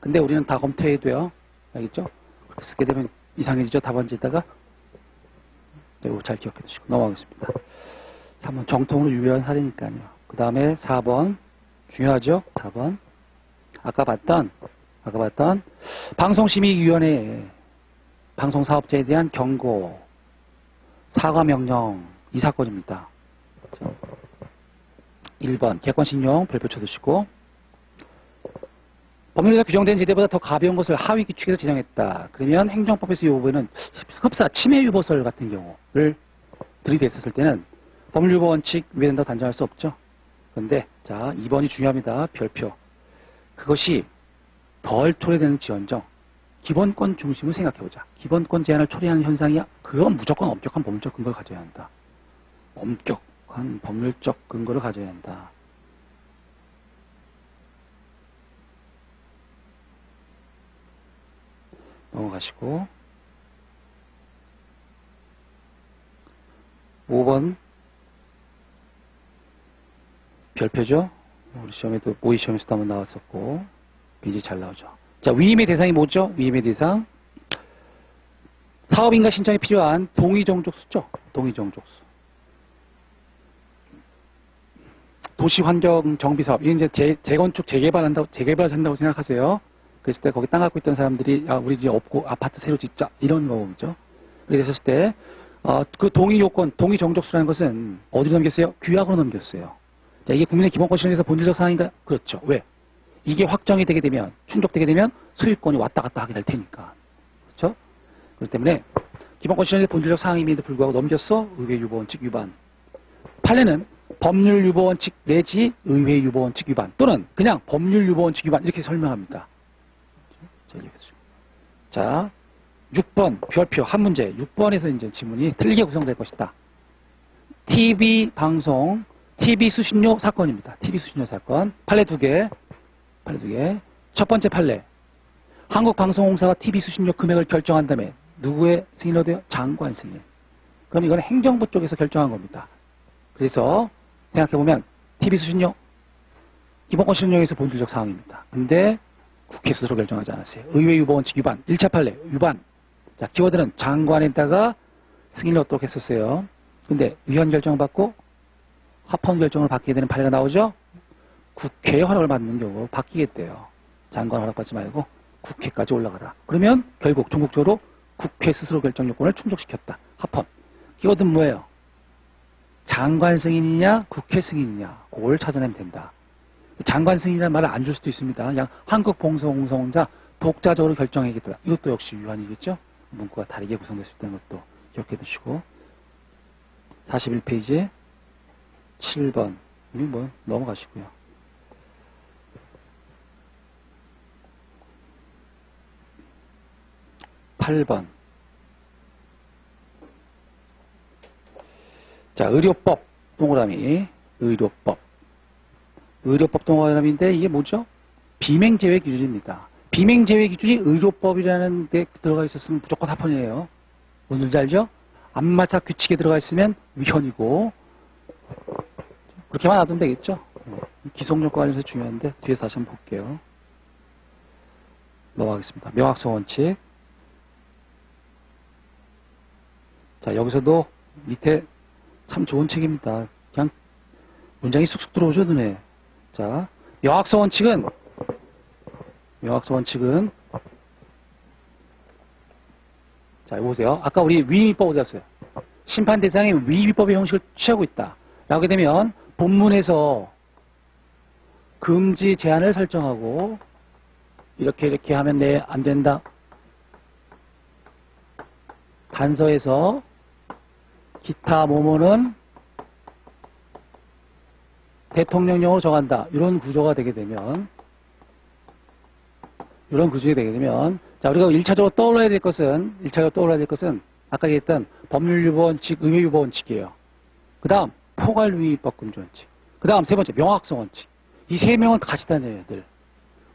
근데 우리는 다 검토해야 돼요. 알겠죠? 그렇게 쓰게 되면 이상해지죠. 답안지에다가. 이거 잘 기억해 두시고 넘어가겠습니다. 3번 정통으로 유효한 사례니까요. 그 다음에 4번 중요하죠. 4번 아까 봤던 방송심의위원회 방송사업자에 대한 경고 사과명령 이 사건입니다. 1번 객관식용 별표 쳐두시고 법률에서 규정된 제대보다 더 가벼운 것을 하위 규칙에서 지정했다. 그러면 행정법에서 요구에는 흡사 침해 유보설 같은 경우를 들이댔었을 때는 법률 유보 원칙 위반된다고 단정할 수 없죠. 그런데 자 2번이 중요합니다. 별표. 그것이 덜 초래되는 지연정 기본권 중심을 생각해보자. 기본권 제한을 초래하는 현상이야. 그건 무조건 엄격한 법률적 근거를 가져야 한다. 엄격한 법률적 근거를 가져야 한다. 넘어가시고 5번 별표죠. 우리 시험에도 모의 시험에서도 한번 나왔었고 굉장히 잘 나오죠. 자 위임의 대상이 뭐죠? 위임의 대상 사업인가 신청이 필요한 동의종족수죠. 동의종족수 도시환경정비사업 이게 이제 재건축 재개발한다고 생각하세요. 그랬을 때 거기 땅 갖고 있던 사람들이 야 우리 집 없고 아파트 새로 짓자 이런 거죠. 그렇게 됐을 때 그 동의 요건, 동의 정족수라는 것은 어디로 넘겼어요? 규약으로 넘겼어요. 자, 이게 국민의 기본권 실현에서 본질적 사항인가? 그렇죠. 왜? 이게 확정이 되게 되면 충족되게 되면 소유권이 왔다 갔다 하게 될 테니까. 그렇죠? 그렇기 때문에 기본권 실현에서 본질적 사항임에도 불구하고 넘겼어 의회 유보 원칙 위반. 판례는 법률 유보 원칙 내지 의회 유보 원칙 위반 또는 그냥 법률 유보 원칙 위반 이렇게 설명합니다. 자, 6번 별표 한 문제. 6번에서 이제 지문이 틀리게 구성될 것이다. TV 방송, TV 수신료 사건입니다. TV 수신료 사건. 판례 2개. 첫 번째 판례. 한국방송공사가 TV 수신료 금액을 결정한 다음에 누구의 승인으로 돼요? 장관 승인. 그럼 이건 행정부 쪽에서 결정한 겁니다. 그래서 생각해보면 TV 수신료 기본권 실현령에서 본질적 사항입니다. 근데 국회 스스로 결정하지 않았어요. 의회 유보 원칙 위반. 1차 판례 위반. 자, 키워드는 장관에다가 승인을 얻도록 했었어요. 근데 위헌 결정을 받고 합헌 결정을 받게 되는 판례가 나오죠. 국회의 허락을 받는 경우 바뀌겠대요. 장관 허락받지 말고 국회까지 올라가라. 그러면 결국 전국적으로 국회 스스로 결정 요건을 충족시켰다. 합헌. 키워드는 뭐예요? 장관 승인이냐 국회 승인이냐 그걸 찾아내면 된다. 장관 승인이라는 말을 안 줄 수도 있습니다. 그냥 한국방송공사 독자적으로 결정하겠다. 이것도 역시 위헌이겠죠. 문구가 다르게 구성될 수 있다는 것도 기억해 두시고 41페이지에 7번 이미 뭐 넘어가시고요. 8번 자 의료법 동그라미 의료법 동그라미인데 이게 뭐죠? 비맹 제외 기준입니다. 비맹 제외 기준이 의료법이라는 데 들어가 있었으면 무조건 합헌이에요. 뭔지 알죠? 안마사 규칙에 들어가 있으면 위헌이고, 그렇게만 놔두면 되겠죠? 기속력과 관련해서 중요한데, 뒤에서 다시 한번 볼게요. 넘어가겠습니다. 명확성 원칙. 자, 여기서도 밑에 참 좋은 책입니다. 그냥 문장이 쑥쑥 들어오죠, 눈에. 자, 명확성 원칙은 자, 이거 보세요. 아까 우리 위임위법 어디 갔어요? 심판 대상이 위임위법의 형식을 취하고 있다. 라고 되면 본문에서 금지 제한을 설정하고 이렇게 하면 안 된다. 단서에서 기타 뭐뭐는 대통령령으로 정한다. 이런 구조가 되게 되면 자, 우리가 1차적으로 떠올라야 될 것은 아까 얘기했던 법률유보 원칙, 의회유보 원칙이에요. 그 다음 포괄위임법 금지 원칙. 그 다음 세 번째 명확성 원칙. 이 세 명은 같이 다녀야 돼.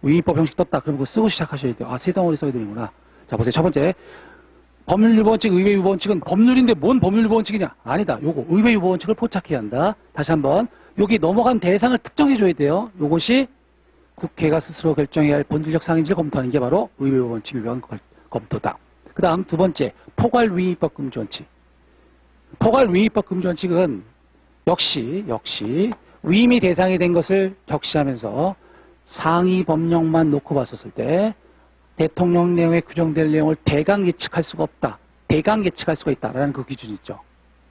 위임법 형식 떴다. 그럼 그거 쓰고 시작하셔야 돼요. 아, 세 덩어리 써야 되는구나. 자, 보세요. 첫 번째 법률유보 원칙, 의회유보 원칙은 법률인데 뭔 법률유보 원칙이냐? 아니다. 요거 의회유보 원칙을 포착해야 한다. 다시 한번 여기 넘어간 대상을 특정해줘야 돼요. 요것이 국회가 스스로 결정해야 할 본질적 상인지를 검토하는 게 바로 의회유보 원칙 위반 검토다. 그 다음 두 번째 포괄위임법 금지 원칙. 포괄위임법 금지 원칙은 역시 위임이 대상이 된 것을 적시하면서 상위 법령만 놓고 봤었을 때 대통령 내용에 규정될 내용을 대강 예측할 수가 없다. 대강 예측할 수가 있다라는 그 기준이 있죠.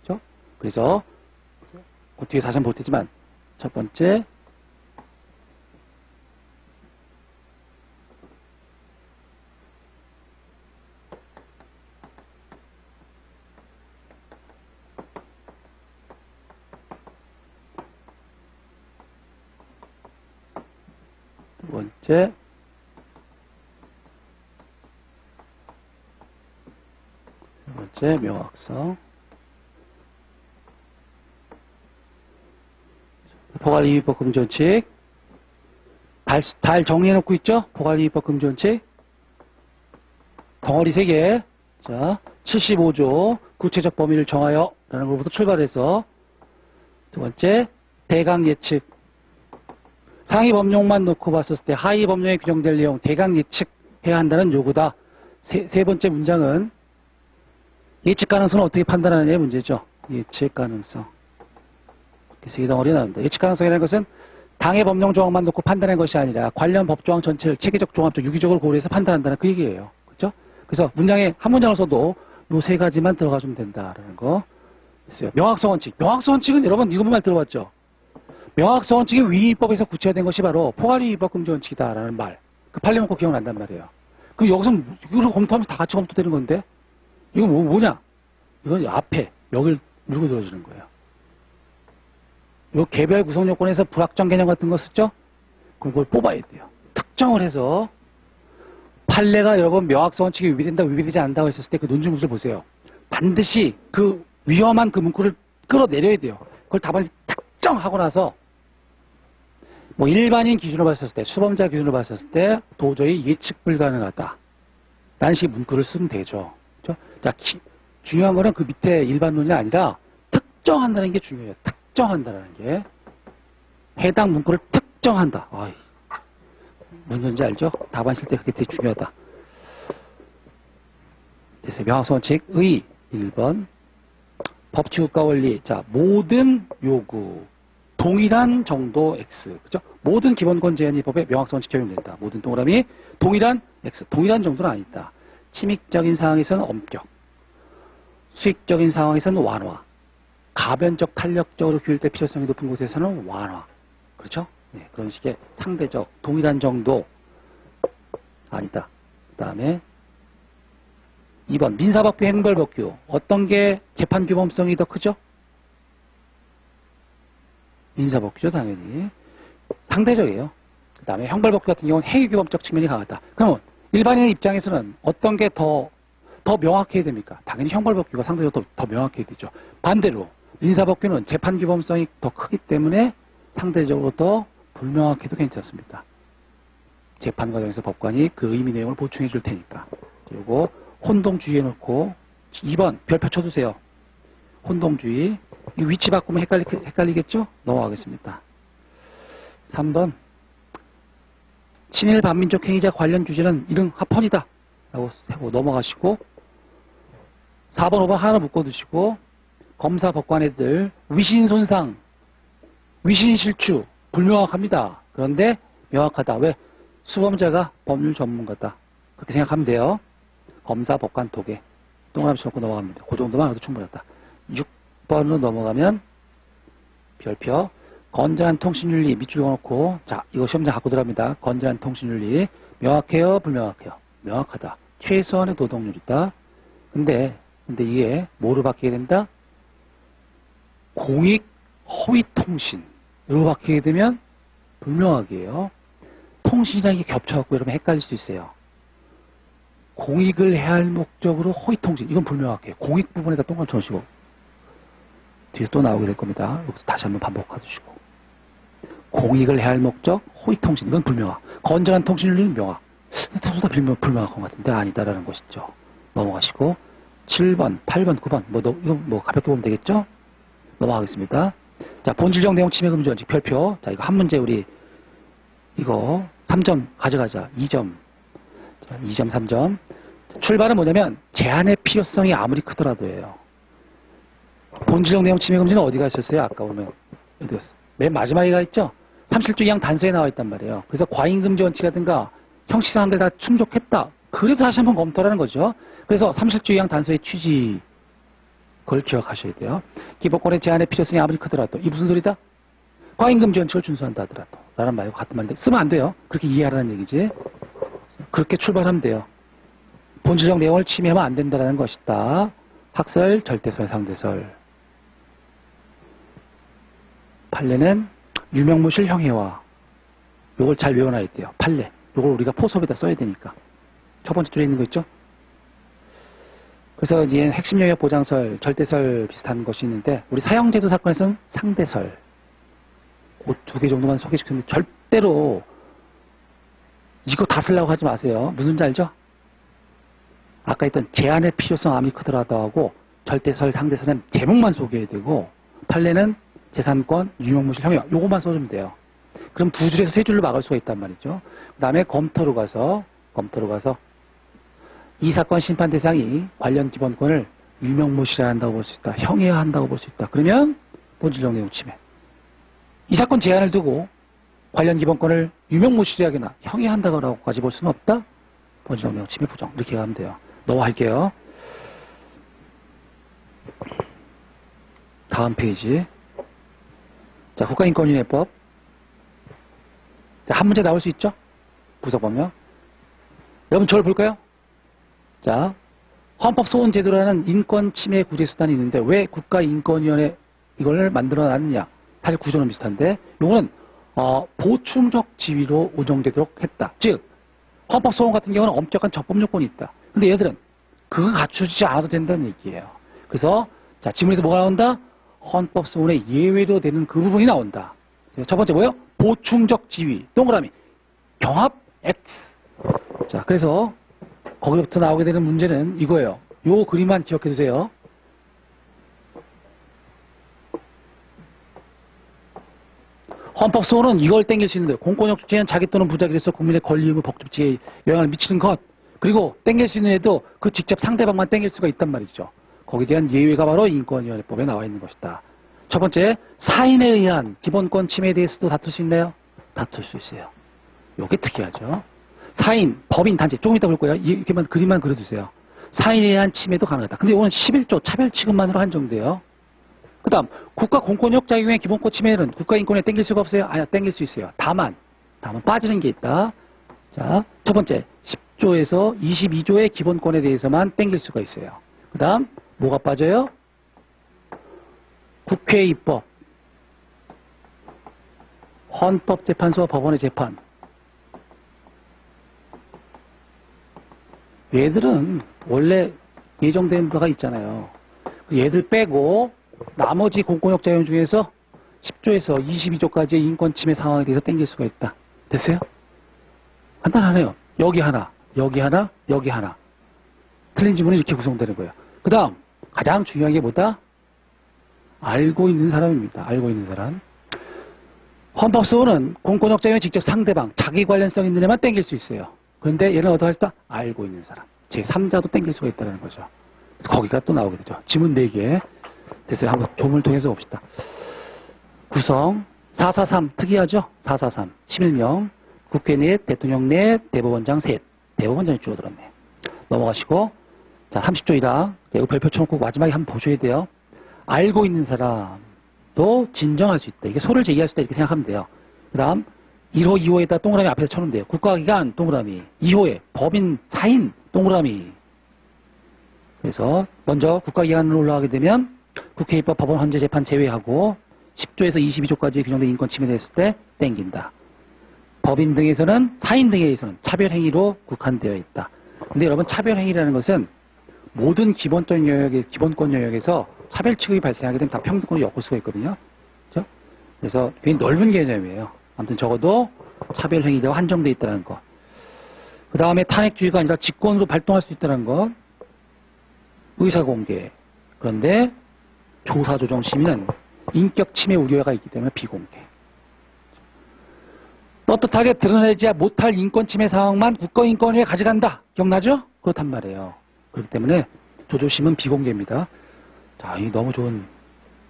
그렇죠? 그래서 그 뒤에 다시 한번 볼 테지만 첫 번째 두 번째 명확성. 포괄위임법 금지 원칙. 달 정리해놓고 있죠? 포괄위임법 금지 원칙. 덩어리 3개. 자, 75조 구체적 범위를 정하여 라는 것부터 출발해서 두 번째 대강 예측. 상위 법령만 놓고 봤었을 때 하위 법령에 규정될 내용 대강 예측해야 한다는 요구다. 세 번째 문장은 예측 가능성을 어떻게 판단하느냐의 문제죠. 예측 가능성. 세 덩어리 나옵니다. 예측 가능성이라는 것은 당의 법령 조항만 놓고 판단한 것이 아니라 관련 법조항 전체를 체계적, 종합적, 유기적으로 고려해서 판단한다는 그 얘기예요. 그렇죠? 그래서 문장에 한 문장을 써도 요 세 가지만 들어가주면 된다라는 거 있어요. 명확성 원칙. 명확성 원칙은 여러분 이거 말 들어봤죠? 명확성 원칙이 위임법에서 구체화된 것이 바로 포괄위임법 금지 원칙이다라는 말. 그 판례문 꼭 기억난단 말이에요. 그럼 여기서 이걸 검토하면서 다 같이 검토되는 건데 이거 뭐냐? 이건 앞에 여기를 밀고 들어주는 거예요. 요 개별 구성 요건에서 불확정 개념 같은 거 쓰죠? 그럼 그걸 뽑아야 돼요. 특정을 해서 판례가 여러분 명확성 원칙이 위배된다, 위배되지 않는다고 했었을 때 그 논증 문제를 보세요. 반드시 그 위험한 그 문구를 끌어내려야 돼요. 그걸 답안이 특정하고 나서 뭐 일반인 기준으로 봤을 때, 수범자 기준으로 봤을 때 도저히 예측 불가능하다. 라는 식의 문구를 쓰면 되죠. 그렇죠? 자, 중요한 거는 그 밑에 일반론이 아니라 특정한다는 게 중요해요. 특정한다는 게. 해당 문구를 특정한다. 아이, 뭔 소리인지 알죠? 답안 쓸 때 그게 되게 중요하다. 됐어요. 명확성 원칙 의 1번 법치국가 원리. 자, 모든 요구 동일한 정도 X. 그죠? 모든 기본권 제한입법에 명확성 원칙 적용된다. 모든 동그라미 동일한 X. 동일한 정도는 아니다. 침익적인 상황에서는 엄격. 수익적인 상황에서는 완화. 가변적, 탄력적으로 규율될 필요성이 높은 곳에서는 완화. 그렇죠? 네, 그런 식의 상대적, 동일한 정도 아니다. 그 다음에 2번 민사법규, 행벌법규. 어떤 게 재판 규범성이 더 크죠? 민사법규죠, 당연히. 상대적이에요. 그 다음에 형벌법규 같은 경우는 행위규범적 측면이 강하다. 그러면 일반인의 입장에서는 어떤 게 더 명확해야 됩니까? 당연히 형벌법규가 상대적으로 더 명확해야 되죠. 반대로 민사법규는 재판규범성이 더 크기 때문에 상대적으로 더 불명확해도 괜찮습니다. 재판 과정에서 법관이 그 의미 내용을 보충해 줄 테니까. 요거 혼동주의 해놓고 2번 별표 쳐주세요. 혼동주의. 이 위치 바꾸면 헷갈리겠죠? 넘어가겠습니다. 3번 친일 반민족 행위자 관련 주제는 이른 합헌이다 라고 하고 넘어가시고 4번 5번 하나 묶어두시고 검사 법관애들 위신 손상 위신 실추 불명확합니다. 그런데 명확하다. 왜? 수범자가 법률 전문가다. 그렇게 생각하면 돼요. 검사 법관 도개 동그라미 쳐놓고 넘어갑니다. 그 정도만 해도 충분하다. 6번으로 넘어가면 별표 건전한 통신윤리 밑줄 그어놓고 자 이거 시험장 갖고 들어갑니다. 건전한 통신윤리 명확해요 불명확해요? 명확하다. 최소한의 도덕률이다. 근데 이게 뭐로 바뀌게 된다? 공익 허위통신으로 바뀌게 되면 불명확해요. 통신이라는 게 겹쳐갖고 여러분 헷갈릴 수 있어요. 공익을 해야 할 목적으로 허위통신 이건 불명확해요. 공익 부분에다 동그라미 쳐주시고 뒤에서 또 나오게 될 겁니다. 여기서 다시 한번 반복해주시고 공익을 해야 할 목적 허위통신 이건 불명확. 건전한 통신윤리는 명확. 둘 다 불명확한 것 같은데 아니다라는 것이죠. 넘어가시고 7번, 8번, 9번 이거 뭐 가볍게 보면 되겠죠? 넘어가겠습니다. 자 본질적 내용 침해 금지 원칙 별표. 자 이거 한 문제 우리 이거 3점 가져가자. 2점. 자, 2점, 3점. 출발은 뭐냐면 제한의 필요성이 아무리 크더라도예요. 본질적 내용 침해 금지는 어디가 있었어요? 아까 보면 어디 갔어? 맨 마지막에 가 있죠? 37조 2항 단서에 나와 있단 말이에요. 그래서 과잉 금지 원칙이라든가 형식사항들 다 충족했다. 그래도 다시 한번 검토하라는 거죠. 그래서 37조 2항 단서의 취지 그걸 기억하셔야 돼요. 기본권의 제한의 필요성이 아무리 크더라도 이 무슨 소리다? 과잉 금지 원칙을 준수한다 하더라도 라는 말과 같은 말인데 쓰면 안 돼요. 그렇게 이해하라는 얘기지. 그렇게 출발하면 돼요. 본질적 내용을 침해하면 안 된다는 것이다. 학설, 절대설, 상대설. 판례는 유명무실 형해와 요걸 잘 외워놔야 돼요. 판례. 요걸 우리가 포섭에다 써야 되니까. 첫 번째 줄에 있는 거 있죠? 그래서 이제 핵심 영역 보장설, 절대설 비슷한 것이 있는데 우리 사형제도 사건에서는 상대설. 그 두 개 정도만 소개시켰는데 절대로 이거 다 쓰려고 하지 마세요. 무슨지 알죠? 아까 했던 제한의 필요성 아무리 크더라도 하고 절대설, 상대설은 제목만 소개해야 되고 판례는 재산권, 유명무실, 형용 요것만 써주면 돼요. 그럼 두 줄에서 세 줄로 막을 수가 있단 말이죠. 그 다음에 검토로 가서 이 사건 심판 대상이 관련 기본권을 유명무실해야 한다고 볼 수 있다. 형해야 한다고 볼 수 있다. 그러면 본질적 내용 침해. 이 사건 제한을 두고 관련 기본권을 유명무실하게나 형해한다고까지 볼 수는 없다. 본질적 내용 침해 부정. 이렇게 가면 돼요. 넘어갈게요. 다음 페이지. 자, 국가인권위원회법. 자, 한 문제 나올 수 있죠? 부서 보면. 여러분 저를 볼까요? 자, 헌법소원제도라는 인권 침해 구제 수단이 있는데 왜 국가인권위원회 이걸 만들어 놨느냐? 사실 구조는 비슷한데 요거는 보충적 지위로 운영되도록 했다. 즉 헌법소원 같은 경우는 엄격한 적법 요건이 있다. 근데 얘들은 그거 갖추지 않아도 된다는 얘기예요. 그래서 자 지문에서 뭐가 나온다? 헌법소원의 예외로 되는 그 부분이 나온다. 첫 번째 뭐예요? 보충적 지위. 동그라미. 경합 X. 자 그래서 거기부터 나오게 되는 문제는 이거예요. 요 그림만 기억해 주세요. 헌법소원은 이걸 땡길 수 있는데 공권력 주체는 자기 또는 부작위로서 국민의 권리 의무 복잡지에 영향을 미치는 것 그리고 땡길 수 있는 애도 그 직접 상대방만 땡길 수가 있단 말이죠. 거기에 대한 예외가 바로 인권위원회법에 나와 있는 것이다. 첫 번째 사인에 의한 기본권 침해에 대해서도 다툴 수 있나요? 다툴 수 있어요. 요게 특이하죠. 사인, 법인, 단체 조금 이따 볼 거예요. 이렇게만 그림만 그려주세요. 사인에 의한 침해도 가능하다. 근데 이거는 11조 차별 취급만으로 한정돼요. 그 다음 국가 공권력 작용의 기본권 침해는 국가인권에 땡길 수가 없어요? 아니야 땡길 수 있어요. 다만 빠지는 게 있다. 자, 첫 번째 10조에서 22조의 기본권에 대해서만 땡길 수가 있어요. 그 다음 뭐가 빠져요? 국회 입법, 헌법재판소와 법원의 재판. 얘들은 원래 예정된 바가 있잖아요. 얘들 빼고 나머지 공권력 자용 중에서 10조에서 22조까지의 인권 침해 상황에 대해서 땡길 수가 있다. 됐어요? 간단하네요. 여기 하나, 여기 하나, 여기 하나. 틀린 지문이 이렇게 구성되는 거예요. 그 다음 가장 중요한 게 뭐다? 알고 있는 사람입니다. 알고 있는 사람. 헌법소원은 공권력자면 직접 상대방, 자기 관련성 있는 애만 땡길 수 있어요. 그런데 얘는 어떻게 할까? 알고 있는 사람. 제3자도 땡길 수가 있다는 거죠. 그래서 거기가 또 나오게 되죠. 지문 4개. 됐어요. 한번 조문을 통해서 봅시다. 구성 443 특이하죠? 443 11명 국회 넷, 대통령 넷, 대법원장 셋. 대법원장이 줄어들었네. 넘어가시고 자 30조 1항 여기 별표 쳐놓고 마지막에 한번 보셔야 돼요. 알고 있는 사람도 진정할 수 있다. 이게 소를 제기할 수 있다 이렇게 생각하면 돼요. 그 다음 1호, 2호에다 동그라미 앞에서 쳐놓으면 돼요. 국가기관 동그라미 2호에 법인, 사인 동그라미. 그래서 먼저 국가기관으로 올라가게 되면 국회 입법, 법원, 헌재, 재판 제외하고 10조에서 22조까지 규정된 인권 침해됐을 때 땡긴다. 법인 등에서는 사인 등에 의해서는 차별행위로 국한되어 있다. 근데 여러분 차별행위라는 것은 모든 기본권 영역에서 차별 취급이 발생하게 되면 다 평등권을 엮을 수가 있거든요. 그렇죠? 그래서 굉장히 넓은 개념이에요. 아무튼 적어도 차별행위가 한정되어 있다는 것. 그 다음에 탄핵주의가 아니라 직권으로 발동할 수 있다는 것. 의사공개. 그런데 조사조정심의는 인격 침해 우려가 있기 때문에 비공개. 떳떳하게 드러내지 못할 인권 침해 상황만 국가인권위에 가져간다. 기억나죠? 그렇단 말이에요. 그렇기 때문에 조조심은 비공개입니다. 자, 이 너무 좋은,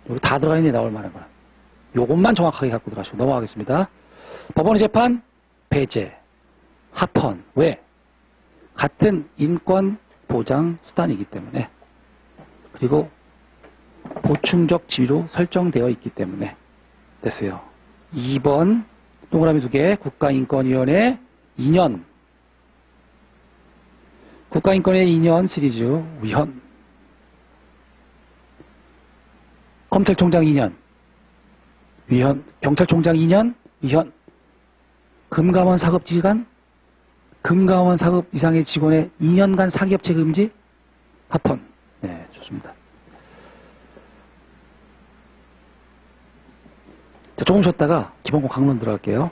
여기 다 들어가 있네, 나올 만한 거는. 요것만 정확하게 갖고 들어가시고 넘어가겠습니다. 법원의 재판, 배제, 합헌. 왜? 같은 인권 보장 수단이기 때문에. 그리고 보충적 지위로 설정되어 있기 때문에. 됐어요. 2번, 동그라미 2개, 국가인권위원회 2년. 국가인권위원회 2년 시리즈, 위헌. 검찰총장 2년, 위헌. 경찰총장 2년, 위헌. 금감원 사급지휘관, 금감원 사급 이상의 직원의 2년간 사기업체 금지, 합헌. 네, 좋습니다. 자, 조금 쉬었다가 기본권 강론 들어갈게요.